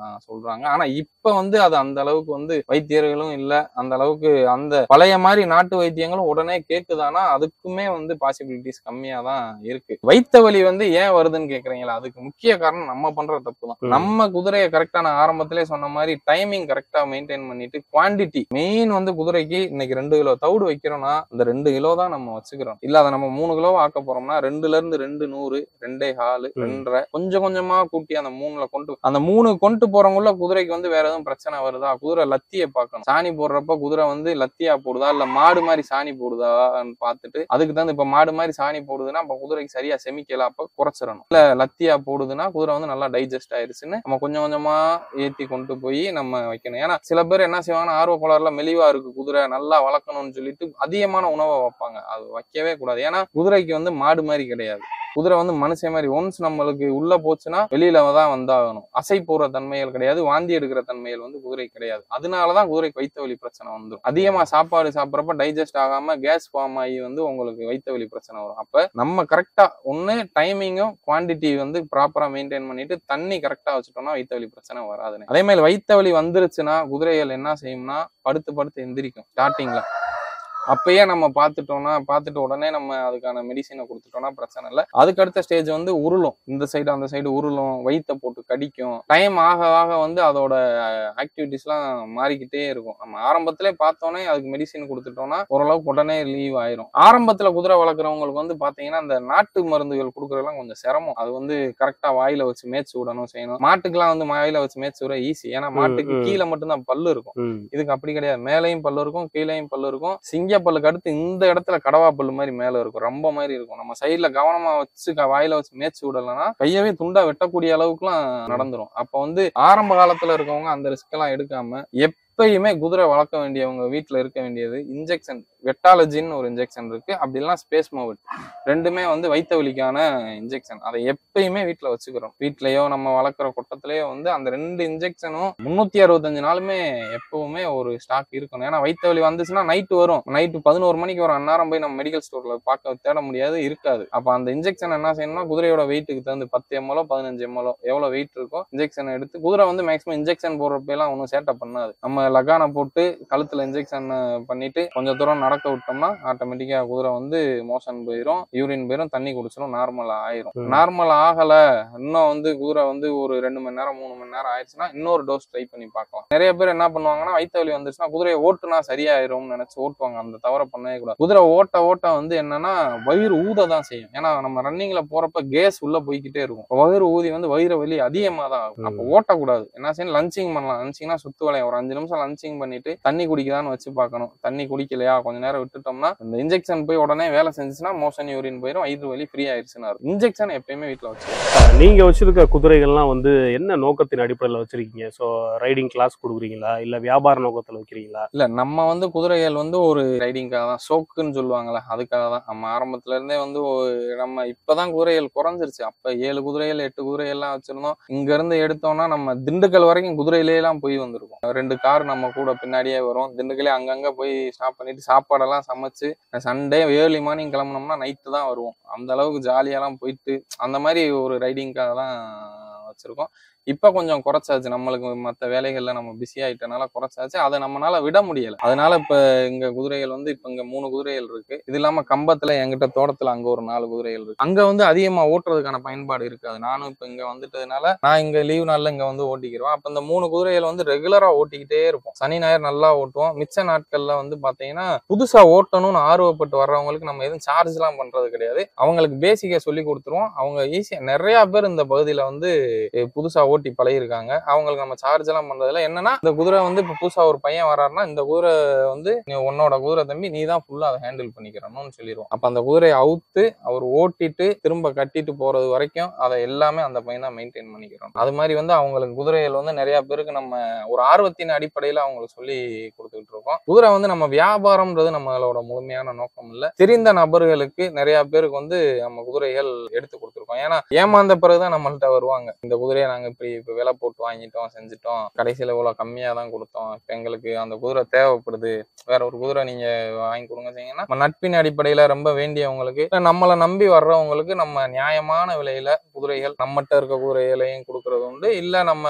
சொல்றாங்க. ஆனா இப்ப வந்து அது அந்த அளவுக்கு வந்து வைத்தியர்களும் இல்ல, அந்த அளவுக்கு அந்த பழைய மாதிரி நாட்டு வைத்தியங்களும் உடனே கேக்குதானா அதுக்குமே வந்து பாசிபிலிட்டிஸ் கம்மியா தான் இருக்கு. வைத்த வலி வந்து ஏன் வருதுன்னு கேக்குறீங்களா, அதுக்கு முக்கிய காரணம் நம்ம பண்ற தப்பு தான். நம்ம குதிரையை கரெக்டா, நான் ஆரம்பத்திலே சொன்ன மாதிரி டைமிங் கரெக்டா மெயின்டைன் பண்ணிட்டு, குவான்டிட்டி மெயின் வந்து குதிரைக்கு இன்னைக்கு 2 கிலோ தவிடு வைக்கிறோம்னா அந்த 2 கிலோ தான் நம்ம வச்சுக்கிறோம். இல்ல அதை நம்ம 3 கிலோ ஆக்க போறோம்னா 2ல இருந்து 2 100, 2.25, கொஞ்சம் கொஞ்சமா கூட்டி அந்த 3ல அந்த 3 கொண்டு போறவங்கள குதிரைக்கு வந்து வேற எதுவும் பிரச்சனை வருதா, குதிரை லத்திய பார்க்கணும். சாணி போடுறப்ப குதிரை வந்து லத்தியா போடுதா இல்ல மாடு மாதிரி சாணி போடுதான்னு பார்த்துட்டு, அதுக்கு தான் இப்ப மாடு மாதிரி சாணி போடுதுன்னா அப்ப குதிரைக்கு சரியா செமிக்கல, அப்ப குறைச்சிடணும். இல்ல லத்தியா போடுதுன்னா குதிரை வந்து நல்லா டைஜஸ்ட் ஆயிருச்சுன்னு நம்ம கொஞ்சம் கொஞ்சமா ஏத்தி கொண்டு போய் நம்ம வைக்கணும். ஏன்னா சில பேர் என்ன செய்வாங்கன்னா, ஆர்வ கோளாறுல மெலிவா இருக்கு குதிரை, நல்லா வளர்க்கணும்னு சொல்லிட்டு அதிகமான உணவை வைப்பாங்க. அது வைக்கவே கூடாது. ஏன்னா குதிரைக்கு வந்து மாடு மாதிரி கிடையாது, குதிரை வந்து மனுஷன் மாதிரி. ஒன்ஸ் நம்மளுக்கு உள்ள போச்சுன்னா வெளியில தான் வந்தாகணும். அசை போற தன்மைகள் கிடையாது, வாந்தி எடுக்கிற தன்மைகள் வந்து குதிரை கிடையாது. அதனாலதான் குதிரைக்கு வைத்த வலி பிரச்சனை வந்துடும். அதிகமா சாப்பாடு சாப்பிட்றப்ப டைஜஸ்ட் ஆகாம கேஸ் ஃபார்ம் ஆகி வந்து உங்களுக்கு வைத்த வலி பிரச்சனை வரும். அப்ப நம்ம கரெக்டா ஒண்ணு டைமிங்கும் குவான்டிட்டி வந்து ப்ராப்பரா மெயின்டைன் பண்ணிட்டு தண்ணி கரெக்டா வச்சுட்டோம்னா வைத்த வலி பிரச்சனை வராதுன்னு. அதே மாதிரி வைத்த வலி வந்துருச்சுன்னா குதிரைகள் என்ன செய்யும்னா படுத்து எந்திரிக்கும் ஸ்டார்டிங்ல. அப்பயே நம்ம பார்த்துட்டு உடனே நம்ம அதுக்கான மெடிசினை கொடுத்துட்டோம்னா பிரச்சனை இல்லை. அதுக்கு அடுத்த ஸ்டேஜ் வந்து உருளும், இந்த சைடு அந்த சைடு உருளும், வயிற்ற போட்டு கடிக்கும். டைம் ஆக ஆக வந்து அதோட ஆக்டிவிட்டிஸ் எல்லாம் மாறிக்கிட்டே இருக்கும். நம்ம ஆரம்பத்திலே பார்த்தோன்னே அதுக்கு மெடிசின் கொடுத்துட்டோம்னா ஓரளவுக்கு உடனே லீவ் ஆயிரும். ஆரம்பத்துல குதிரை வளர்க்குறவங்களுக்கு வந்து பாத்தீங்கன்னா அந்த நாட்டு மருந்துகள் கொடுக்கறதெல்லாம் கொஞ்சம் சிரமம். அது வந்து கரெக்டா வாயில வச்சு மேய்ச்சி விடணும், செய்யணும். மாட்டுக்கெல்லாம் வந்து வாயில வச்சு மேய்ச்சி விட ஈஸி, ஏன்னா மாட்டுக்கு கீழே மட்டும்தான் பல்லு இருக்கும். இதுக்கு அப்படி கிடையாது, மேலையும் பல்லு இருக்கும், கீழையும் பல்லு இருக்கும். பல்லுக்கு அடுத்து இந்த இடத்துல கடவா பல்லு மாதிரி மேல இருக்கும், ரொம்ப மாதிரி இருக்கும். நம்ம சைட்ல கவனமா வச்சு வாயில வச்சு மேய்ச்சி விடலன்னா கையவே துண்டா வெட்டக்கூடிய அளவுக்கு எல்லாம் நடந்துரும். அப்ப வந்து ஆரம்ப காலத்துல இருக்கவங்க அந்த ரிஸ்க் எல்லாம் எடுக்காம எப்பயுமே குதிரை வளர்க்க வேண்டியவங்க வீட்டுல இருக்க வேண்டியது இன்ஜெக்ஷன், வெட்டாலஜின்னு ஒரு இன்ஜெக்ஷன் இருக்கு, அப்படி இல்லைன்னா ஸ்பேஸ் மோவிட், ரெண்டுமே வந்து வைத்த வலிக்கான இன்ஜெக்ஷன். அதை எப்பயுமே வீட்டுல வச்சுக்கிறோம். வீட்லயோ நம்ம வளர்க்குற கொட்டத்திலயோ வந்து அந்த 2 இன்ஜெக்ஷனும் 365 நாளுமே எப்பவுமே ஒரு ஸ்டாக் இருக்கணும். ஏன்னா வைத்த வலி வந்துச்சுன்னா நைட்டு வரும், நைட்டு 11 மணிக்கு வரும். அந்நேரம் போய் நம்ம மெடிக்கல் ஸ்டோர்ல தேட முடியாது, இருக்காது. அப்ப அந்த இன்ஜெக்ஷன் என்ன செய்யணும்னா குதிரையோட வெயிட்டுக்கு தகுந்து 10 ml 15 ml எவ்வளவு வெயிட் இருக்கோ இன்ஜெக்ஷன் எடுத்து, குதிரை வந்து மேக்ஸிமம் இன்ஜெக்ஷன் போடுறப்ப எல்லாம் ஒன்றும் சேட்டை பண்ணாது. நம்ம லகானை போட்டு கழுத்துல இன்ஜெக்ஷன் பண்ணிட்டு கொஞ்சம் தூரம் நடக்க விட்டோம்னா ஆட்டோமேட்டிக்கா குதிரை வந்து மோஷன் போயிடும், யூரின் போயிடும், தண்ணி குடிச்சிடும், நார்மலா ஆயிரும். நார்மல் ஆகல இன்னும் வந்து குதிரை வந்து ஒரு 2 மணி நேரம் 3 மணி நேரம் ஆயிடுச்சுன்னா இன்னொரு டோஸ் ட்ரை பண்ணி பார்க்கலாம். நிறைய பேர் என்ன பண்ணுவாங்கன்னா வைத்த வலி வந்துச்சுன்னா குதிரையை ஓட்டுனா சரியாயிரும்னு நினைச்சு ஓட்டுவாங்க. அந்த தவறை பண்ணவே கூடாது. குதிரை ஓட்ட வந்து என்னன்னா வயிறு ஊத தான் செய்யும். ஏன்னா நம்ம ரன்னிங்ல போறப்ப கேஸ் உள்ள போய்கிட்டே இருக்கும், வயிறு ஊதி வந்து வயிறு வலி அதிகமா தான் ஆகும். அப்ப ஓட்டக்கூடாது. என்ன செய்யணும், லஞ்சிங் பண்ணலாம். லஞ்சிங்னா சுத்து வளையம் ஒரு 5 நிமிஷம் லஞ்சிங் பண்ணிட்டு தண்ணி குடிக்குதான்னு வச்சு பார்க்கணும். தண்ணி குடிக்கலையா கொஞ்ச நேரம் விட்டுட்டோம்னா இந்த இன்ஜெக்ஷன் போய் உடனே வேலை செஞ்சுச்சுன்னா மோஷன் யூரின் போயிடும், வயிறு வலி ஃப்ரீ ஆயிடுச்சுன்னா இன்ஜெக்ஷன் எப்பயுமே வீட்டுல வச்சிருக்கோம். நீங்க வச்சிருக்க குதிரைகள்லாம் வந்து என்ன நோக்கத்தின் அடிப்படையில் வச்சிருக்கீங்க? ஸோ ரைடிங் கிளாஸ் கொடுக்குறீங்களா இல்ல வியாபார நோக்கத்துல வைக்கிறீங்களா? இல்ல, நம்ம வந்து குதிரைகள் வந்து ஒரு ரைடிங்காக தான், சோக்குன்னு சொல்லுவாங்கல்ல, அதுக்காக தான். நம்ம ஆரம்பத்துல இருந்தே வந்து நம்ம இப்பதான் குதிரைகள் குறைஞ்சிருச்சு. அப்ப 7 குதிரைகள் 8 குதிரைகள் எல்லாம் வச்சிருந்தோம். இங்க இருந்து எடுத்தோம்னா நம்ம திண்டுக்கல் வரைக்கும் குதிரையிலே எல்லாம் போய் வந்திருக்கோம். 2 கார் நம்ம கூட பின்னாடியே வரும். திண்டுக்கலே அங்கங்க போய் ஸ்டாப் பண்ணிட்டு சாப்பாடெல்லாம் சமைச்சு சண்டே ஏர்லி மார்னிங் கிளம்புனோம்னா நைட்டு தான் வருவோம். அந்த அளவுக்கு ஜாலியெல்லாம் போயிட்டு அந்த மாதிரி ஒரு ரைடிங்காக தான் வச்சிருக்கோம். இப்ப கொஞ்சம் குறைச்சாச்சு, நம்மளுக்கு மற்ற வேலைகள்ல நம்ம பிஸி ஆயிட்டனால குறைச்சாச்சு. அதை நம்மளால விட முடியல. அதனால இப்ப இங்க குதிரைகள் வந்து இப்ப இங்க 3 குதிரைகள் இருக்கு. இது இல்லாம கம்பத்துல எங்கிட்ட தோட்டத்துல அங்க ஒரு 4 குதிரைகள் இருக்கு. அங்க வந்து அதிகமா ஓட்டுறதுக்கான பயன்பாடு இருக்காது. நானும் இப்ப இங்க வந்துட்டதுனால நான் இங்க லீவ் நாள்ல இங்க வந்து ஓட்டிக்கிறோம். அப்ப இந்த 3 குதிரைகள் வந்து ரெகுலரா ஓட்டிக்கிட்டே இருப்போம். சனி ஞாயிறு நல்லா ஓட்டுவோம். மிச்ச நாட்கள்ல வந்து பாத்தீங்கன்னா புதுசா ஓட்டணும்னு ஆர்வப்பட்டு வர்றவங்களுக்கு நம்ம எதுவும் சார்ஜ் எல்லாம் பண்றது கிடையாது. அவங்களுக்கு பேசிக்கா சொல்லி கொடுத்துருவோம். அவங்க ஈஸியா, நிறைய பேர் இந்த பகுதியில வந்து புதுசா ஓட்டி பழகிருக்காங்க. அவங்களுக்கு நம்ம சார்ஜ் எல்லாம் பண்றதுல என்னன்னா, இந்த குதிரை வந்து இப்ப புதுசா ஒரு பையன் வராருன்னா இந்த குதிரை வந்து நீ உன்னோட குதிரை தம்பி, நீ தான் ஃபுல்லா அதை ஹேண்டில் பண்ணிக்கிறணும்னு சொல்லிடுவோம். அப்ப அந்த குதிரையை அவுத்து அவர் ஓட்டிட்டு திரும்ப கட்டிட்டு போறது வரைக்கும் அதை எல்லாமே அந்த பையன் தான் மெயின்டைன் பண்ணிக்கிறோம். அது மாதிரி வந்து அவங்களுக்கு குதிரைகள் வந்து நிறைய பேருக்கு நம்ம ஒரு ஆர்வத்தின் அடிப்படையில அவங்களுக்கு சொல்லி கொடுத்துக்கிட்டு இருக்கோம். குதிரை வந்து நம்ம வியாபாரம்ன்றது நம்மளோட முழுமையான நோக்கம் இல்ல. தெரிந்த நபர்களுக்கு நிறைய பேருக்கு வந்து நம்ம குதிரைகள் எடுத்து கொடுத்துருக்கோம். ஏன்னா ஏமாந்த பிறகுதான் நம்மள்ட்ட வருவாங்க. இந்த குதிரையை நாங்க இப்படி இப்ப விலை போட்டு வாங்கிட்டோம், செஞ்சுட்டோம், கடைசியில இவ்வளவு கம்மியா தான் கொடுத்தோம், இப்ப எங்களுக்கு அந்த குதிரை தேவைப்படுது, வேற ஒரு குதிரை நீங்க வாங்கி கொடுங்க செய்யுங்கன்னா, நம்ம நட்பின் அடிப்படையில ரொம்ப வேண்டியவங்களுக்கு, நம்மளை நம்பி வர்றவங்களுக்கு நம்ம நியாயமான விலையில குதிரைகள் நம்மகிட்ட இருக்க குதிரைகளையும் கொடுக்கறது உண்டு. இல்ல நம்ம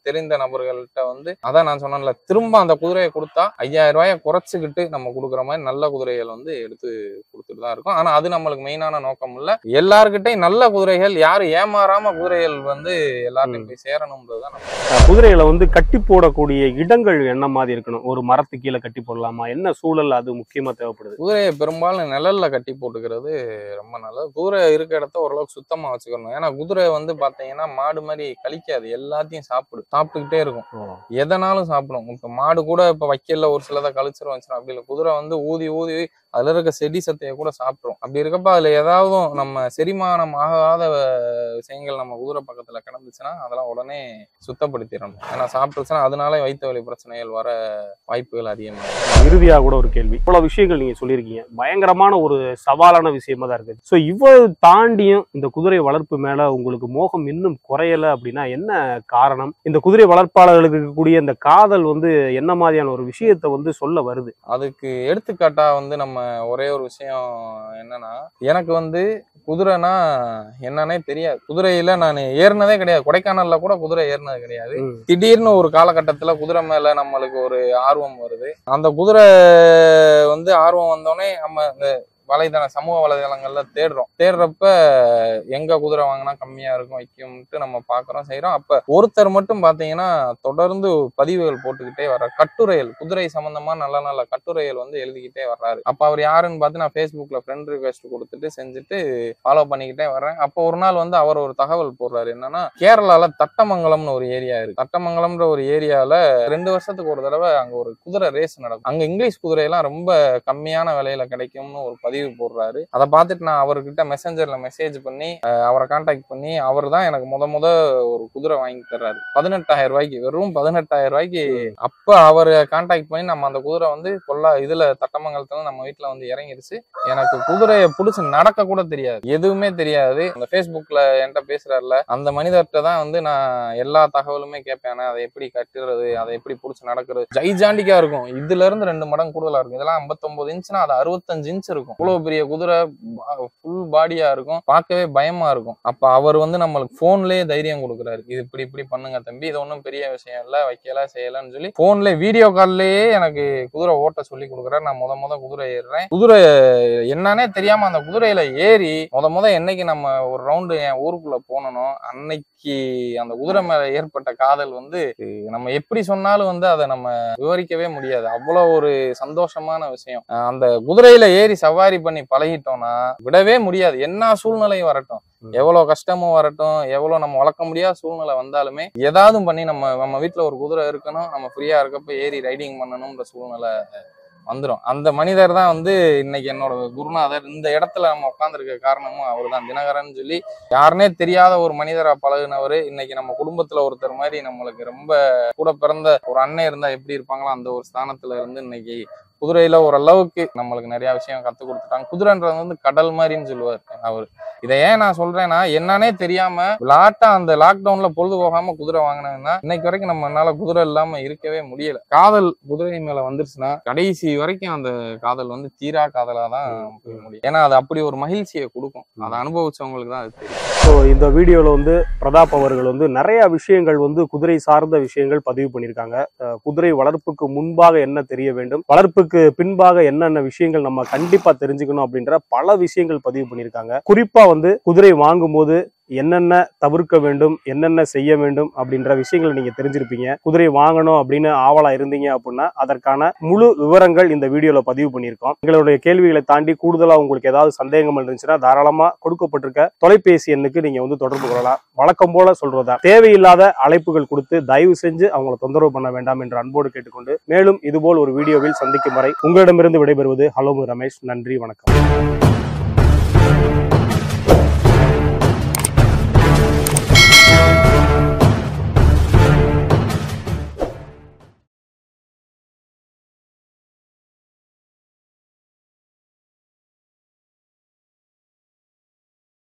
தெரிந்த நபர்கள்ட்ட வந்து அதான் நான் சொன்னேன்ல, திரும்ப அந்த குதிரையை கொடுத்தா 5000 ரூபாயை குறைச்சிக்கிட்டு நம்ம கொடுக்குற மாதிரி நல்ல குதிரைகள் வந்து எடுத்து கொடுத்துட்டு தான் இருக்கும். ஆனா அது நம்மளுக்கு மெயினான நோக்கம் இல்ல. எல்லாருக்கிட்டையும் நல்ல குதிரைகள், யாரும் ஏமாறாம குதிரைகள் வந்து எல்லார்ட்டையும் போய் சேரணும்ன்றதுதான் நம்ம. குதிரைகளை வந்து கட்டி போடக்கூடிய இடங்கள் என்ன மாதிரி இருக்கணும்? ஒரு மரத்து கீழே கட்டி போடலாமா? என்ன சூழல் அது முக்கியமா தேவைப்படுது? குதிரையை பெரும்பாலும் நிழல்ல கட்டி போட்டுக்கிறது ரொம்ப நல்லது. குதிரை இருக்க இடத்த ஓரளவுக்கு சுத்தமா வச்சுக்கணும். ஏன்னா குதிரை வந்து பாத்தீங்கன்னா மாடு மாதிரி கழிக்காது, எல்லாத்தையும் சாப்பிட்டுக்கிட்டே இருக்கும், எதனாலும் சாப்பிடும். இப்ப மாடு கூட இப்ப வைக்கல ஒரு சிலதை கழிச்சிரும் வச்சிரும், அப்படி இல்லை. குதிரை வந்து ஊதி ஊதி அதுல இருக்க செடி சத்தையை கூட சாப்பிட்டுரும். அப்படி இருக்கப்ப அதுல ஏதாவது நம்ம செரிமானம் ஆகாத விஷயங்கள் நம்ம குதிரை பக்கத்துல கிடந்துச்சுன்னா அதெல்லாம் உடனே சுத்தப்படுத்திடணும். ஏன்னா சாப்பிட்டுச்சுன்னா அதனால வயிற்று வலி பிரச்சனைகள் வர வாய்ப்புகள் அதிகமாக. இறுதியாக கூட ஒரு கேள்வி, இவ்வளவு விஷயங்கள் நீங்க சொல்லியிருக்கீங்க, பயங்கரமான ஒரு சவாலான விஷயமா தான் இருக்கு. ஸோ இவ்வளவு தாண்டியும் இந்த குதிரை வளர்ப்பு மேல உங்களுக்கு மோகம் இன்னும் குறையல அப்படின்னா என்ன காரணம்? இந்த குதிரை வளர்ப்பாளர்களுக்கு இருக்கக்கூடிய இந்த காதல் வந்து என்ன மாதிரியான ஒரு விஷயத்தை வந்து சொல்ல வருது? அதுக்கு எடுத்துக்காட்டா வந்து நம்ம ஒரே ஒரு விஷயம் என்னன்னா, எனக்கு வந்து குதிரைனா என்னன்னே தெரியாது. குதிரையில நான் ஏறினதே கிடையாது. கொடைக்கானல்ல கூட குதிரை ஏறினது கிடையாது. திடீர்னு ஒரு காலகட்டத்துல குதிரை மேல நம்மளுக்கு ஒரு ஆர்வம் வருது. அந்த குதிரை வந்து ஆர்வம் வந்தோடனே நம்ம இந்த சமூக வலைதளங்கள்ல தேடுறப்ப எங்க குதிரை வாங்கினா கம்மியா இருக்கும் வைக்கும்ட்டு நம்ம பாக்குறோம் செய்யறோம். அப்ப ஒருத்தர் மட்டும் பாத்தீங்கன்னா தொடர்ந்து பதிவுகள் போட்டுக்கிட்டே வர்றாரு, கட்டுரைகள், குதிரை சம்பந்தமா நல்ல நல்ல கட்டுரைகள் வந்து எழுதிக்கிட்டே வர்றாரு. அப்ப அவர் யாருன்னு பார்த்து நான் Facebookல ஃப்ரெண்ட் ரிக்வெஸ்ட் கொடுத்துட்டு செஞ்சுட்டு ஃபாலோ பண்ணிக்கிட்டே வர்றேன். அப்போ ஒரு நாள் வந்து அவர் ஒரு தகவல் போடுறாரு. என்னன்னா, கேரளால தட்டமங்கலம்னு ஒரு ஏரியா இருக்கு. தட்டமங்கலம்ன்ற ஒரு ஏரியால 2 வருஷத்துக்கு ஒரு தடவை அங்க ஒரு குதிரை ரேஸ் நடக்கும். அங்க இங்கிலீஷ் குதிரையெல்லாம் ரொம்ப கம்மியான விலையில கிடைக்கும்னு ஒரு பதிவு போடுறாரு. அதை பார்த்துட்டு நான் அவர்கிட்ட மெசேஞ்சர்ல மெசேஜ் பண்ணி அவரை கான்டாக்ட் பண்ணி, அவர் தான் எனக்கு முத ஒரு குதிரை வாங்கி தர்றாரு 18000 ரூபாய்க்கு, வெறும் 18000 ரூபாய்க்கு. அப்ப அவரை கான்டாக்ட் பண்ணி நம்ம அந்த குதிரை வந்து இதுல தட்டமங்கலத்துல நம்ம வீட்டுல வந்து இறங்கிருச்சு. எனக்கு குதிரையை பிடிச்சு நடக்க கூட தெரியாது, எதுவுமே தெரியாது. அந்த Facebookல என்கிட்ட பேசுறாருல அந்த மனிதர்கிட்ட தான் வந்து நான் எல்லா தகவலுமே கேட்பேன். அதை எப்படி கட்டுறது, அதை எப்படி பிடிச்சு நடக்கிறது. ஜைஜாண்டிக்கா இருக்கும், இதுல இருந்து 2 மடங்கு கூடுதலா இருக்கும். இதெல்லாம் 59 இன்ச்னா அது 65 இன்ச் இருக்கும். இவ்வளவு பெரிய குதிரை, ஃபுல் பாடியா இருக்கும், பார்க்கவே பயமா இருக்கும். அப்ப அவர் வந்து நம்மளுக்கு போன்லயே தைரியம் கொடுக்குறாரு. இது இப்படி பண்ணுங்க தம்பி, இது ஒன்றும் பெரிய விஷயம் இல்ல, வைக்கல செய்யலன்னு சொல்லி போன்ல வீடியோ கால்லயே எனக்கு குதிரை ஓட்ட சொல்லி கொடுக்குறாரு. நான் முத குதிரை ஏறுறேன். குதிரை என்னன்னே தெரியாம அந்த குதிரையில ஏறி என்னைக்கு நம்ம ஒரு ரவுண்டு என் ஊருக்குள்ள போனோம், அன்னைக்கு அந்த குதிரை மேல ஏற்பட்ட காதல் வந்து நம்ம எப்படி சொன்னாலும் வந்து அதை நம்ம விவரிக்கவே முடியாது. அவ்வளவு ஒரு சந்தோஷமான விஷயம். அந்த குதிரையில ஏறி சவாரி பண்ணி பழகிட்டோம்னா விடவே முடியாது. என்ன சூழ்நிலையும் வரட்டும், எவ்வளவு கஷ்டமும் வரட்டும், எவ்வளவு நம்ம வளர்க்க முடியாத சூழ்நிலை வந்தாலுமே ஏதாவது பண்ணி நம்ம வீட்டுல ஒரு குதிரை இருக்கணும், நம்ம ஃப்ரீயா இருக்கப்ப ஏறி ரைடிங் பண்ணணும்ன்ற சூழ்நிலை வந்துடும். அந்த மனிதர் தான் வந்து இன்னைக்கு என்னோட குருநாதர். இந்த இடத்துல நம்ம உட்காந்துருக்க காரணமும் அவர் தான். தினகரன் சொல்லி யாருன்னே தெரியாத ஒரு மனிதரா பழகுனவர் இன்னைக்கு நம்ம குடும்பத்துல ஒருத்தர் மாதிரி நம்மளுக்கு ரொம்ப கூட பிறந்த ஒரு அண்ணன் இருந்தா எப்படி இருப்பாங்களோ அந்த ஒரு ஸ்தானத்துல இருந்து இன்னைக்கு குதிரையில ஓரளவுக்கு நம்மளுக்கு நிறைய விஷயம் கத்து கொடுத்துட்டாங்க. குதிரைன்றது வந்து கடல் மாதிரின்னு சொல்லுவார் அவர். இதை ஏன் நான் சொல்றேன்னா, என்னன்னே தெரியாம விளாட்டா அந்த லாக்டவுன்ல பொழுது போகாம குதிரை வாங்கினதுன்னா இன்னைக்கு வரைக்கும் நம்மளால குதிரை இல்லாம இருக்கவே முடியல. காதல் குதிரை மேல வந்துருச்சுன்னா கடைசி வரைக்கும் அந்த காதல் வந்து தீரா காதலா தான் போக முடியும். ஏன்னா அது அப்படி ஒரு மகிழ்ச்சியை கொடுக்கும். அதை அனுபவிச்சவங்களுக்கு தான் அது தெரியும். ஸோ இந்த வீடியோல வந்து பிரதாப் அவர்கள் வந்து நிறைய விஷயங்கள் வந்து குதிரை சார்ந்த விஷயங்கள் பதிவு பண்ணியிருக்காங்க. குதிரை வளர்ப்புக்கு முன்பாக என்ன தெரிய வேண்டும், வளர்ப்புக்கு பின்பாக என்னென்ன விஷயங்கள் நம்ம கண்டிப்பா தெரிஞ்சுக்கணும் அப்படின்ற பல விஷயங்கள் பதிவு பண்ணியிருக்காங்க. குறிப்பா வந்து குதிரை வாங்கும் போது என்னென்ன தவிர்க்க வேண்டும், என்னென்ன செய்ய வேண்டும் அப்படின்ற விஷயங்களை நீங்க தெரிஞ்சிருப்பீங்க. குதிரை வாங்கணும் அப்படின்னு ஆவலா இருந்தீங்க அப்படின்னா அதற்கான முழு விவரங்கள் இந்த வீடியோல பதிவு பண்ணியிருக்கோம். எங்களுடைய கேள்விகளை தாண்டி கூடுதலா உங்களுக்கு ஏதாவது சந்தேகம் இருந்துச்சுன்னா தாராளமா கொடுக்கப்பட்டிருக்க தொலைபேசி எண்ணுக்கு நீங்க வந்து தொடர்பு கொள்ளலாம். வழக்கம் போல சொல்றதா தேவையில்லாத அழைப்புகள் கொடுத்து தயவு செஞ்சு அவங்களை தொந்தரவு பண்ண வேண்டாம் என்று அன்போடு கேட்டுக்கொண்டு மேலும் இதுபோல் ஒரு வீடியோவில் சந்திக்கும் வரை உங்களிடமிருந்து விடைபெறுவது ஹலோ ரமேஷ். நன்றி, வணக்கம்.